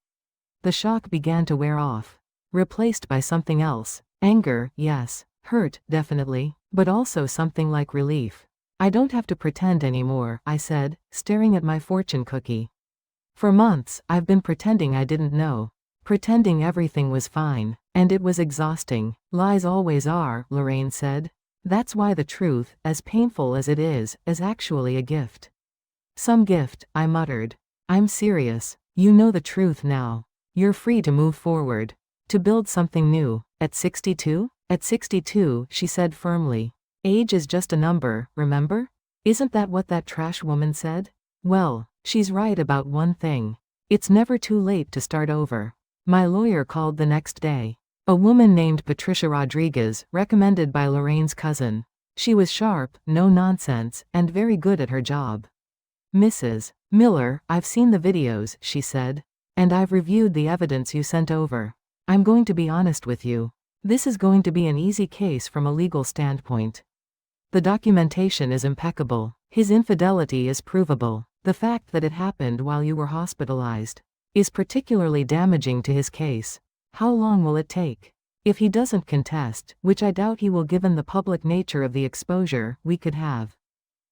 the shock began to wear off. Replaced by something else. Anger, yes. Hurt, definitely. But also something like relief. I don't have to pretend anymore, I said, staring at my fortune cookie. For months, I've been pretending I didn't know. Pretending everything was fine. And it was exhausting. Lies always are, Lorraine said. That's why the truth, as painful as it is actually a gift. Some gift, I muttered. I'm serious. You know the truth now. You're free to move forward. To build something new. At 62? At 62, she said firmly. Age is just a number, remember? Isn't that what that trash woman said? Well, she's right about one thing. It's never too late to start over. My lawyer called the next day. A woman named Patricia Rodriguez, recommended by Lorraine's cousin. She was sharp, no nonsense, and very good at her job. Mrs. Miller, I've seen the videos, she said. And I've reviewed the evidence you sent over. I'm going to be honest with you. This is going to be an easy case from a legal standpoint. The documentation is impeccable. His infidelity is provable. The fact that it happened while you were hospitalized is particularly damaging to his case. How long will it take? If he doesn't contest, which I doubt he will given the public nature of the exposure, we could have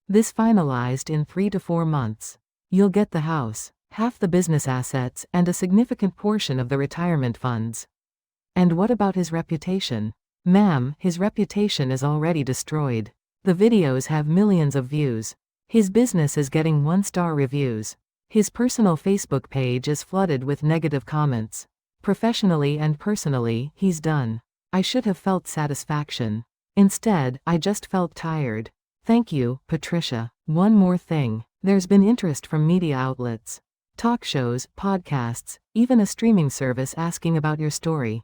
this finalized in 3 to 4 months. You'll get the house, half the business assets, and a significant portion of the retirement funds. And what about his reputation? Ma'am, his reputation is already destroyed. The videos have millions of views. His business is getting 1-star reviews. His personal Facebook page is flooded with negative comments. Professionally and personally, he's done. I should have felt satisfaction. Instead, I just felt tired. Thank you, Patricia. One more thing. There's been interest from media outlets. Talk shows, podcasts, even a streaming service asking about your story.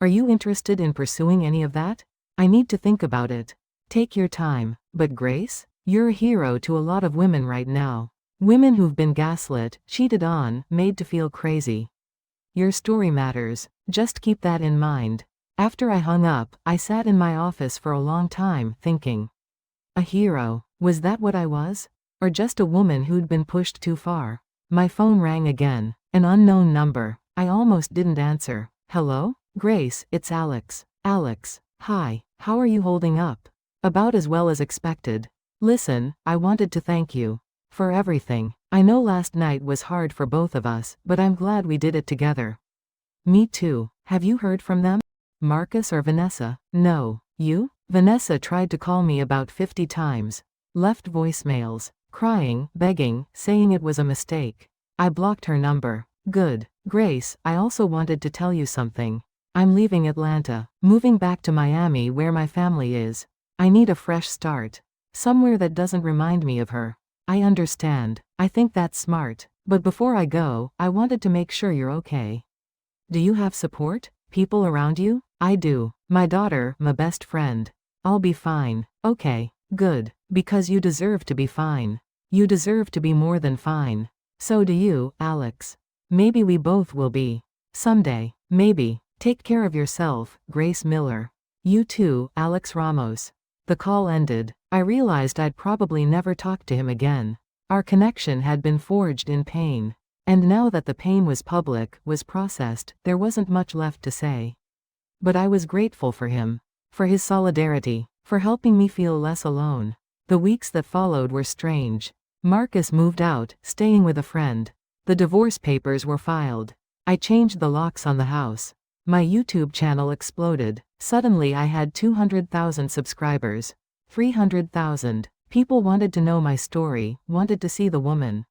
Are you interested in pursuing any of that? I need to think about it. Take your time. But Grace? You're a hero to a lot of women right now. Women who've been gaslit, cheated on, made to feel crazy. Your story matters. Just keep that in mind. After I hung up, I sat in my office for a long time, thinking. A hero. Was that what I was? Or just a woman who'd been pushed too far? My phone rang again. An unknown number. I almost didn't answer. Hello? Grace, it's Alex. Alex. Hi. How are you holding up? About as well as expected. Listen, I wanted to thank you for everything. I know last night was hard for both of us, but I'm glad we did it together. Me too. Have you heard from them? Marcus or Vanessa? No. You? Vanessa tried to call me about 50 times. Left voicemails. Crying, begging, saying it was a mistake. I blocked her number. Good. Grace, I also wanted to tell you something. I'm leaving Atlanta, moving back to Miami where my family is. I need a fresh start. Somewhere that doesn't remind me of her. I understand. I think that's smart. But before I go, I wanted to make sure you're okay. Do you have support? People around you? I do. My daughter, my best friend. I'll be fine. Okay. Good. Because you deserve to be fine. You deserve to be more than fine. So do you, Alex. Maybe we both will be. Someday. Maybe. Take care of yourself, Grace Miller. You too, Alex Ramos. The call ended. I realized I'd probably never talk to him again. Our connection had been forged in pain. And now that the pain was public, was processed, there wasn't much left to say. But I was grateful for him. For his solidarity. For helping me feel less alone. The weeks that followed were strange. Marcus moved out, staying with a friend. The divorce papers were filed. I changed the locks on the house. My YouTube channel exploded. Suddenly I had 200,000 subscribers. 300,000. People wanted to know my story, wanted to see the woman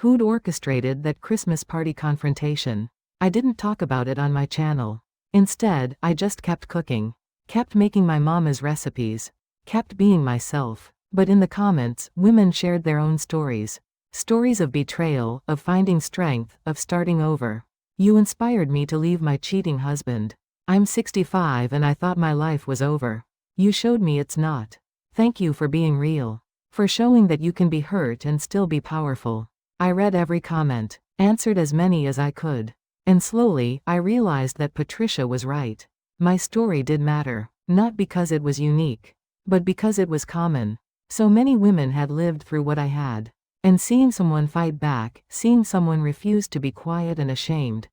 who'd orchestrated that Christmas party confrontation. I didn't talk about it on my channel. Instead, I just kept cooking. Kept making my mama's recipes. Kept being myself. But in the comments, women shared their own stories. Stories of betrayal, of finding strength, of starting over. You inspired me to leave my cheating husband. I'm 65 and I thought my life was over. You showed me it's not. Thank you for being real. For showing that you can be hurt and still be powerful. I read every comment, answered as many as I could. And slowly, I realized that Patricia was right. My story did matter, not because it was unique, but because it was common. So many women had lived through what I had. And seeing someone fight back, seeing someone refuse to be quiet and ashamed,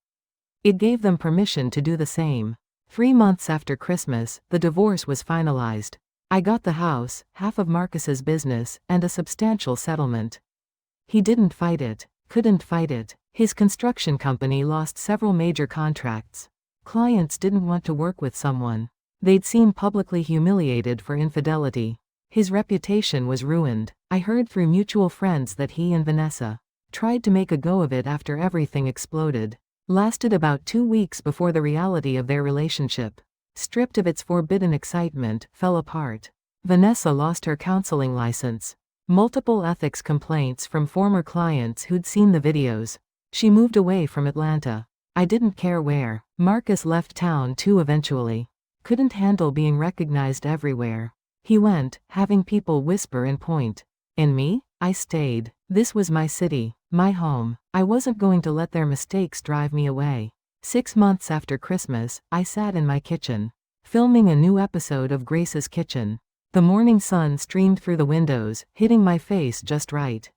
it gave them permission to do the same. 3 months after Christmas, the divorce was finalized. I got the house, half of Marcus's business, and a substantial settlement. He didn't fight it, couldn't fight it. His construction company lost several major contracts. Clients didn't want to work with someone they'd seen publicly humiliated for infidelity. His reputation was ruined. I heard through mutual friends that he and Vanessa tried to make a go of it after everything exploded. lasted about 2 weeks before the reality of their relationship, stripped of its forbidden excitement, fell apart. Vanessa lost her counseling license. Multiple ethics complaints from former clients who'd seen the videos. She moved away from Atlanta. I didn't care where. Marcus left town too eventually. Couldn't handle being recognized everywhere. He went, having people whisper and point. And me? I stayed. This was my city, my home. I wasn't going to let their mistakes drive me away. 6 months after Christmas, I sat in my kitchen, filming a new episode of Grace's Kitchen. The morning sun streamed through the windows, hitting my face just right.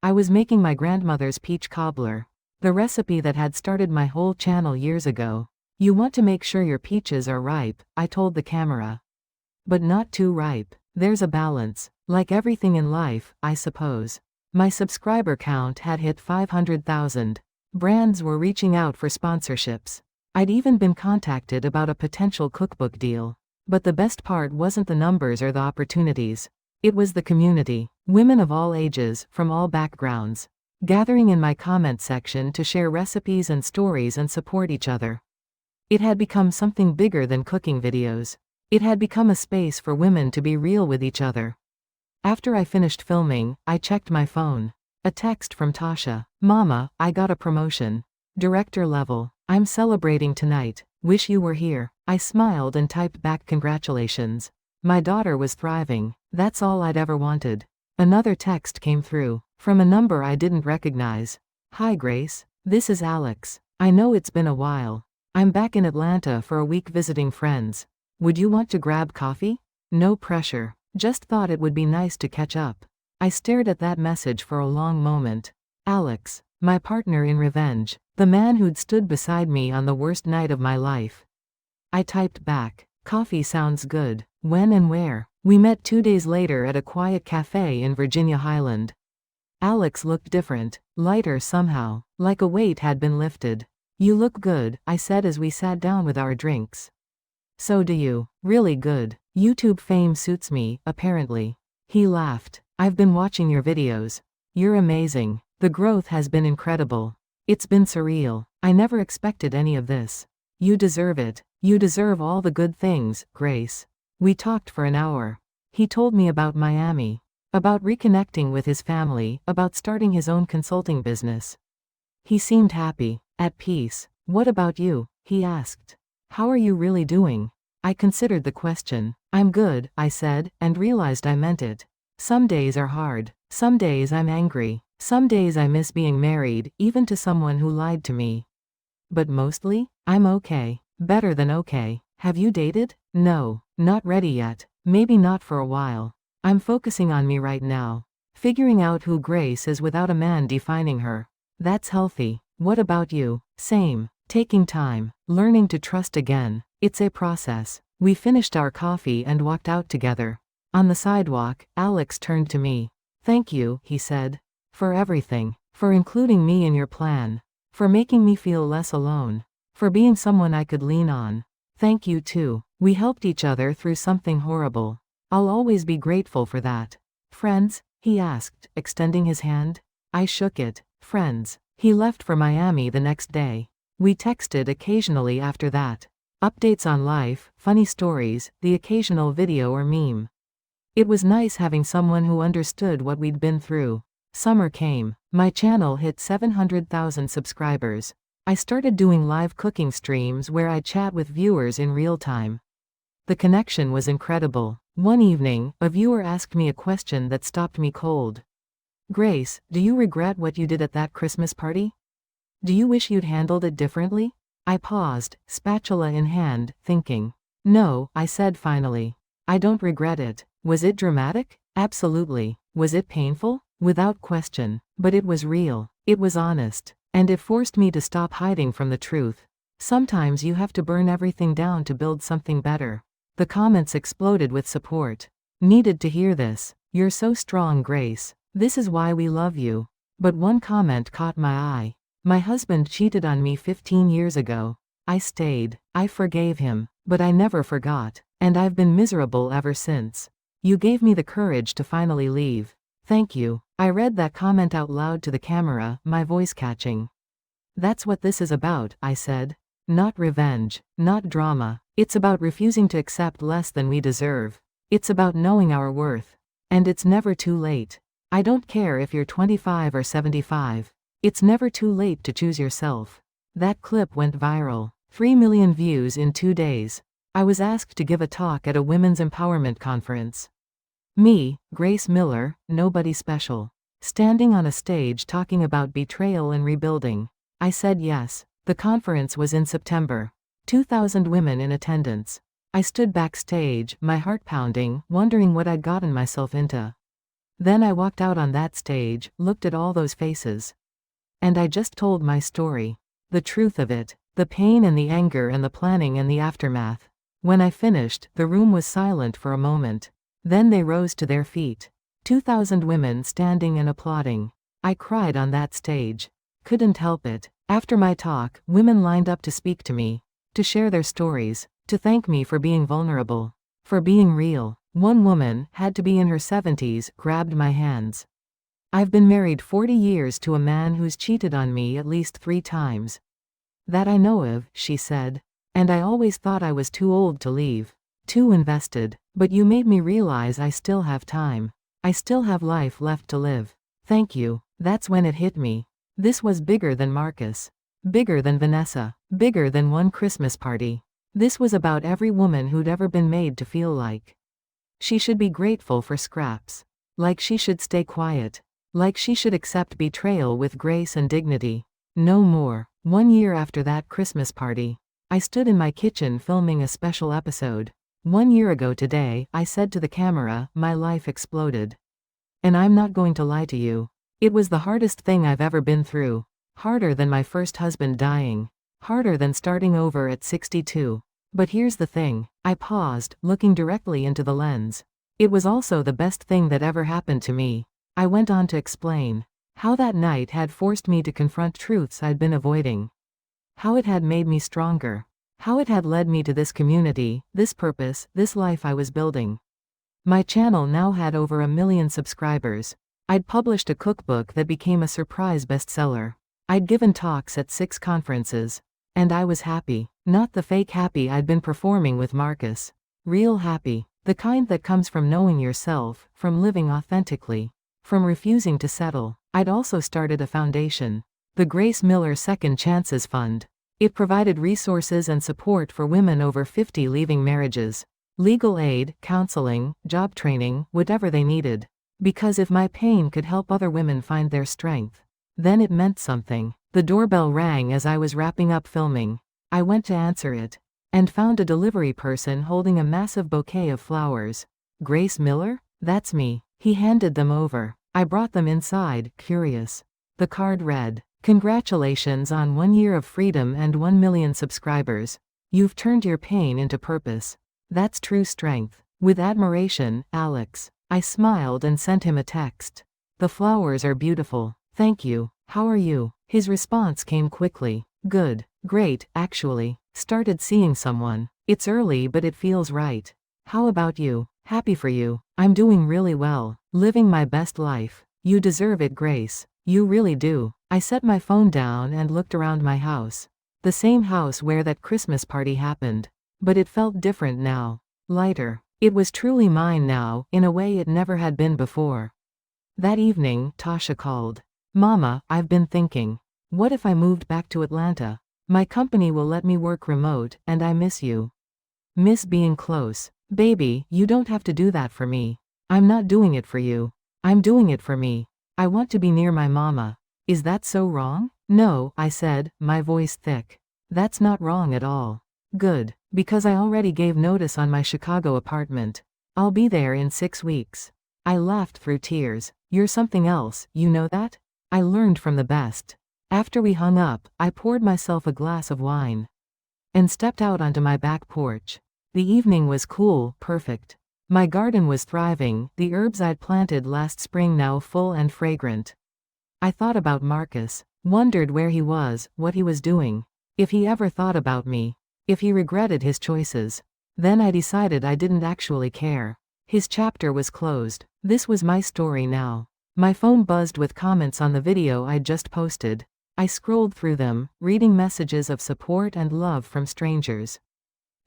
I was making my grandmother's peach cobbler, the recipe that had started my whole channel years ago. You want to make sure your peaches are ripe, I told the camera. But not too ripe. There's a balance. Like everything in life, I suppose. My subscriber count had hit 500,000. Brands were reaching out for sponsorships. I'd even been contacted about a potential cookbook deal. But the best part wasn't the numbers or the opportunities. It was the community. Women of all ages, from all backgrounds, gathering in my comment section to share recipes and stories and support each other. It had become something bigger than cooking videos. It had become a space for women to be real with each other. After I finished filming, I checked my phone. A text from Tasha. Mama, I got a promotion. Director level. I'm celebrating tonight. Wish you were here. I smiled and typed back congratulations. My daughter was thriving. That's all I'd ever wanted. Another text came through, from a number I didn't recognize. Hi Grace. This is Alex. I know it's been a while. I'm back in Atlanta for a week visiting friends. Would you want to grab coffee? No pressure. Just thought it would be nice to catch up. I stared at that message for a long moment. Alex, my partner in revenge, the man who'd stood beside me on the worst night of my life. I typed back, coffee sounds good. When and where? We met 2 days later at a quiet cafe in Virginia Highland. Alex looked different, lighter somehow, like a weight had been lifted. You look good, I said as we sat down with our drinks. So do you. Really good. YouTube fame suits me, apparently. He laughed. I've been watching your videos. You're amazing. The growth has been incredible. It's been surreal. I never expected any of this. You deserve it. You deserve all the good things, Grace. We talked for an hour. He told me about Miami, about reconnecting with his family, about starting his own consulting business. He seemed happy, at peace. What about you? He asked. How are you really doing? I considered the question. I'm good, I said, and realized I meant it. Some days are hard. Some days I'm angry. Some days I miss being married, even to someone who lied to me. But mostly, I'm okay. Better than okay. Have you dated? No, not ready yet. Maybe not for a while. I'm focusing on me right now. Figuring out who Grace is without a man defining her. That's healthy. What about you? Same. Taking time. Learning to trust again. It's a process. We finished our coffee and walked out together. On the sidewalk, Alex turned to me. Thank you, he said. For everything. For including me in your plan. For making me feel less alone. For being someone I could lean on. Thank you too. We helped each other through something horrible. I'll always be grateful for that. Friends? He asked, extending his hand. I shook it. Friends. He left for Miami the next day. We texted occasionally after that. Updates on life, funny stories, the occasional video or meme. It was nice having someone who understood what we'd been through. Summer came. My channel hit 700,000 subscribers. I started doing live cooking streams where I'd chat with viewers in real time. The connection was incredible. One evening, a viewer asked me a question that stopped me cold. Grace, do you regret what you did at that Christmas party? Do you wish you'd handled it differently? I paused, spatula in hand, thinking. No, I said finally. I don't regret it. Was it dramatic? Absolutely. Was it painful? Without question. But it was real. It was honest. And it forced me to stop hiding from the truth. Sometimes you have to burn everything down to build something better. The comments exploded with support. Needed to hear this. You're so strong, Grace. This is why we love you. But one comment caught my eye. My husband cheated on me 15 years ago. I stayed. I forgave him. But I never forgot. And I've been miserable ever since. You gave me the courage to finally leave. Thank you. I read that comment out loud to the camera, my voice catching. That's what this is about, I said. Not revenge, not drama. It's about refusing to accept less than we deserve. It's about knowing our worth. And it's never too late. I don't care if you're 25 or 75. It's never too late to choose yourself. That clip went viral. 3 million views in 2 days. I was asked to give a talk at a women's empowerment conference. Me, Grace Miller, nobody special. Standing on a stage talking about betrayal and rebuilding. I said yes. The conference was in September. 2,000 women in attendance. I stood backstage, my heart pounding, wondering what I'd gotten myself into. Then I walked out on that stage, looked at all those faces. And I just told my story. The truth of it. The pain and the anger and the planning and the aftermath. When I finished, the room was silent for a moment. Then they rose to their feet. 2,000 women standing and applauding. I cried on that stage. Couldn't help it. After my talk, women lined up to speak to me, to share their stories, to thank me for being vulnerable, for being real. One woman, had to be in her 70s, grabbed my hands. I've been married 40 years to a man who's cheated on me at least 3 times. That I know of, she said. And I always thought I was too old to leave. Too invested. But you made me realize I still have time. I still have life left to live. Thank you. That's when it hit me. This was bigger than Marcus. Bigger than Vanessa. Bigger than one Christmas party. This was about every woman who'd ever been made to feel like she should be grateful for scraps. Like she should stay quiet. Like she should accept betrayal with grace and dignity. No more. 1 year after that Christmas party, I stood in my kitchen filming a special episode. 1 year ago today, I said to the camera, my life exploded. And I'm not going to lie to you. It was the hardest thing I've ever been through. Harder than my first husband dying. Harder than starting over at 62. But here's the thing. I paused, looking directly into the lens. It was also the best thing that ever happened to me. I went on to explain how that night had forced me to confront truths I'd been avoiding. How it had made me stronger. How it had led me to this community, this purpose, this life I was building. My channel now had over 1 million subscribers. I'd published a cookbook that became a surprise bestseller. I'd given talks at 6 conferences. And I was happy. Not the fake happy I'd been performing with Marcus. Real happy. The kind that comes from knowing yourself, from living authentically. From refusing to settle. I'd also started a foundation. The Grace Miller Second Chances Fund. It provided resources and support for women over 50 leaving marriages. Legal aid, counseling, job training, whatever they needed. Because if my pain could help other women find their strength, then it meant something. The doorbell rang as I was wrapping up filming. I went to answer it. And found a delivery person holding a massive bouquet of flowers. Grace Miller? That's me. He handed them over. I brought them inside, curious. The card read, "Congratulations on 1 year of freedom and 1 million subscribers. You've turned your pain into purpose. That's true strength. With admiration, Alex." I smiled and sent him a text. "The flowers are beautiful. Thank you. How are you?" His response came quickly. "Good. Great, actually. Started seeing someone. It's early but it feels right. How about you? Happy for you. I'm doing really well. Living my best life. You deserve it, Grace. You really do." I set my phone down and looked around my house. The same house where that Christmas party happened. But it felt different now. Lighter. It was truly mine now, in a way it never had been before. That evening, Tasha called. "Mama, I've been thinking. What if I moved back to Atlanta? My company will let me work remote, and I miss you. Miss being close. Baby, you don't have to do that for me. I'm not doing it for you. I'm doing it for me. I want to be near my mama. Is that so wrong?" "No," I said, my voice thick. "That's not wrong at all." "Good. Because I already gave notice on my Chicago apartment. I'll be there in 6 weeks." I laughed through tears. "You're something else, you know that?" I learned from the best. After we hung up, I poured myself a glass of wine. And stepped out onto my back porch. The evening was cool, perfect. My garden was thriving, the herbs I'd planted last spring now full and fragrant. I thought about Marcus. Wondered where he was, what he was doing. If he ever thought about me. If he regretted his choices. Then I decided I didn't actually care. His chapter was closed. This was my story now. My phone buzzed with comments on the video I'd just posted. I scrolled through them, reading messages of support and love from strangers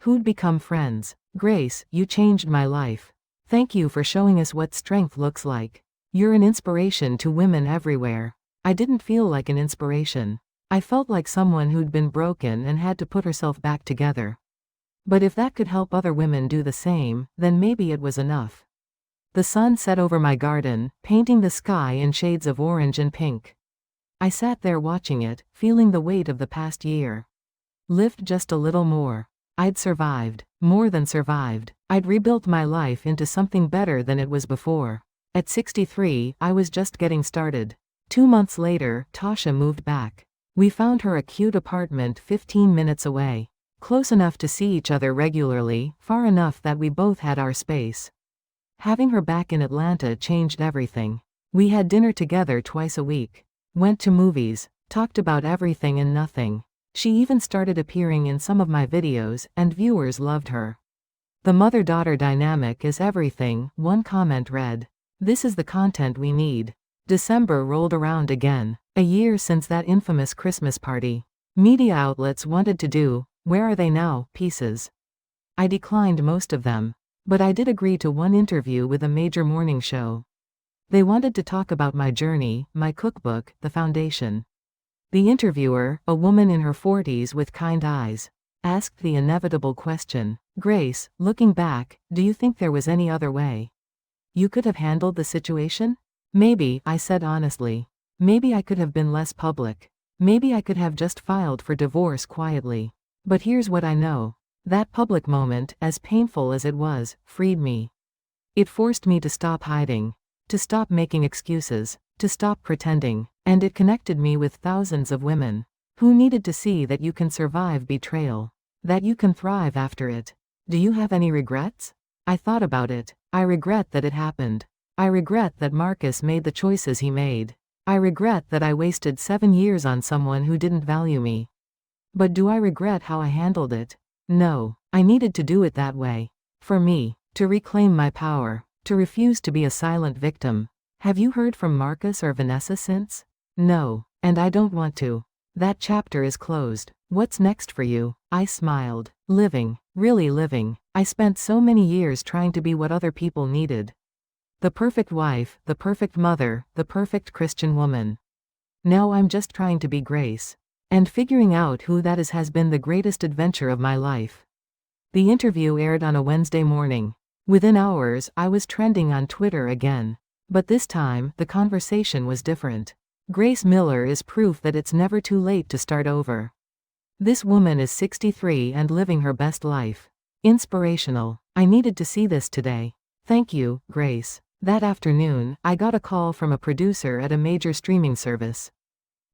who'd become friends. Grace, you changed my life. Thank you for showing us what strength looks like. You're an inspiration to women everywhere. I didn't feel like an inspiration. I felt like someone who'd been broken and had to put herself back together. But if that could help other women do the same, then maybe it was enough. The sun set over my garden, painting the sky in shades of orange and pink. I sat there watching it, feeling the weight of the past year. Lift just a little more. I'd survived. More than survived. I'd rebuilt my life into something better than it was before. At 63, I was just getting started. 2 months later, Tasha moved back. We found her a cute apartment 15 minutes away. Close enough to see each other regularly, far enough that we both had our space. Having her back in Atlanta changed everything. We had dinner together twice a week. Went to movies. Talked about everything and nothing. She even started appearing in some of my videos, and viewers loved her. The mother-daughter dynamic is everything, one comment read. This is the content we need. December rolled around again. A year since that infamous Christmas party. Media outlets wanted to do, "Where are they now?" pieces. I declined most of them. But I did agree to one interview with a major morning show. They wanted to talk about my journey, my cookbook, the foundation. The interviewer, a woman in her 40s with kind eyes, asked the inevitable question. Grace, looking back, do you think there was any other way? You could have handled the situation? Maybe, I said honestly. Maybe I could have been less public. Maybe I could have just filed for divorce quietly. But here's what I know. That public moment, as painful as it was, freed me. It forced me to stop hiding. To stop making excuses. To stop pretending. And it connected me with thousands of women who needed to see that you can survive betrayal. That you can thrive after it. Do you have any regrets? I thought about it. I regret that it happened. I regret that Marcus made the choices he made. I regret that I wasted 7 years on someone who didn't value me. But do I regret how I handled it? No. I needed to do it that way. For me. To reclaim my power. To refuse to be a silent victim. Have you heard from Marcus or Vanessa since? No. And I don't want to. That chapter is closed. What's next for you? I smiled. Living. Really living. I spent so many years trying to be what other people needed. The perfect wife, the perfect mother, the perfect Christian woman. Now I'm just trying to be Grace. And figuring out who that is has been the greatest adventure of my life. The interview aired on a Wednesday morning. Within hours, I was trending on Twitter again. But this time, the conversation was different. Grace Miller is proof that it's never too late to start over. This woman is 63 and living her best life. Inspirational. I needed to see this today. Thank you, Grace. That afternoon, I got a call from a producer at a major streaming service.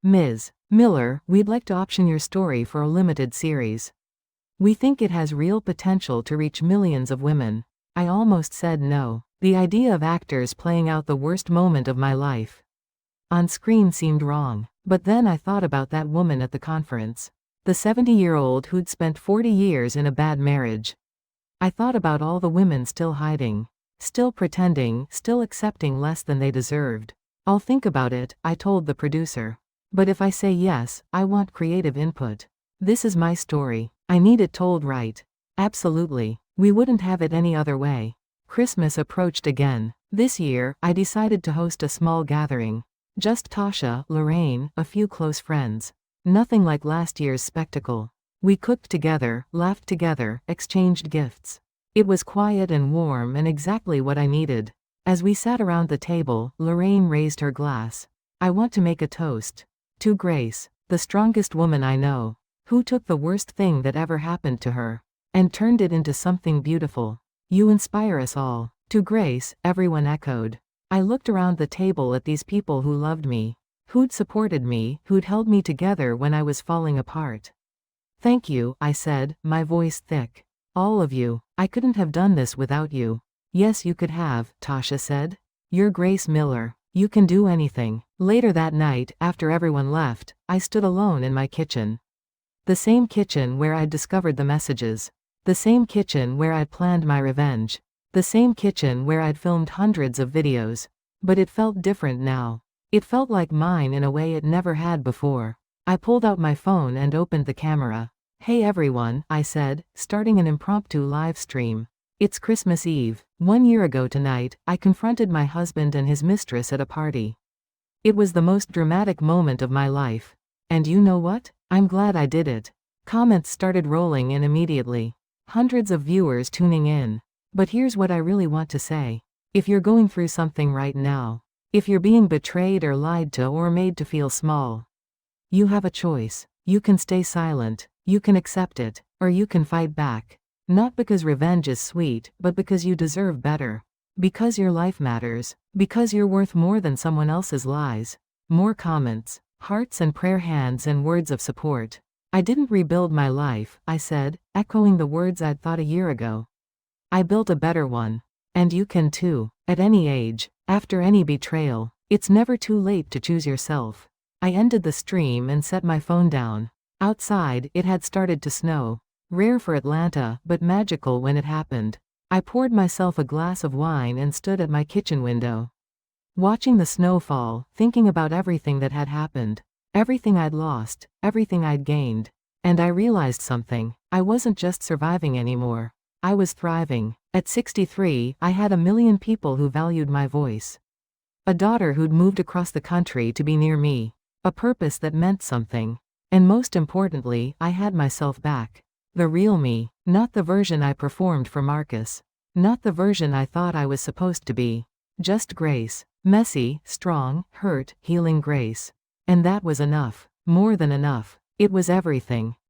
Ms. Miller, we'd like to option your story for a limited series. We think it has real potential to reach millions of women. I almost said no. The idea of actors playing out the worst moment of my life on screen seemed wrong. But then I thought about that woman at the conference. The 70-year-old who'd spent 40 years in a bad marriage. I thought about all the women still hiding. Still pretending, still accepting less than they deserved. I'll think about it, I told the producer. But if I say yes, I want creative input. This is my story. I need it told right. Absolutely. We wouldn't have it any other way. Christmas approached again. This year, I decided to host a small gathering. Just Tasha, Lorraine, a few close friends. Nothing like last year's spectacle. We cooked together, laughed together, exchanged gifts. It was quiet and warm and exactly what I needed. As we sat around the table, Lorraine raised her glass. I want to make a toast. To Grace, the strongest woman I know. Who took the worst thing that ever happened to her and turned it into something beautiful. You inspire us all. To Grace, everyone echoed. I looked around the table at these people who loved me. Who'd supported me, who'd held me together when I was falling apart. Thank you, I said, my voice thick. All of you. I couldn't have done this without you. Yes, you could have, Tasha said. You're Grace Miller. You can do anything. Later that night, after everyone left, I stood alone in my kitchen. The same kitchen where I'd discovered the messages. The same kitchen where I'd planned my revenge. The same kitchen where I'd filmed hundreds of videos. But it felt different now. It felt like mine in a way it never had before. I pulled out my phone and opened the camera. "Hey everyone," I said, starting an impromptu live stream. "It's Christmas Eve. 1 year ago tonight, I confronted my husband and his mistress at a party. It was the most dramatic moment of my life. And you know what? I'm glad I did it." Comments started rolling in immediately. Hundreds of viewers tuning in. But here's what I really want to say. If you're going through something right now, if you're being betrayed or lied to or made to feel small, you have a choice. You can stay silent, you can accept it, or you can fight back. Not because revenge is sweet, but because you deserve better. Because your life matters. Because you're worth more than someone else's lies. More comments, hearts and prayer hands and words of support. "I didn't rebuild my life," I said, echoing the words I'd thought a year ago. "I built a better one. And you can too. At any age, after any betrayal, it's never too late to choose yourself." I ended the stream and set my phone down. Outside, it had started to snow. Rare for Atlanta, but magical when it happened. I poured myself a glass of wine and stood at my kitchen window, watching the snow fall, thinking about everything that had happened. Everything I'd lost, everything I'd gained. And I realized something. I wasn't just surviving anymore. I was thriving. At 63, I had 1 million people who valued my voice. A daughter who'd moved across the country to be near me. A purpose that meant something. And most importantly, I had myself back. The real me, not the version I performed for Marcus. Not the version I thought I was supposed to be. Just Grace. Messy, strong, hurt, healing Grace. And that was enough. More than enough. It was everything.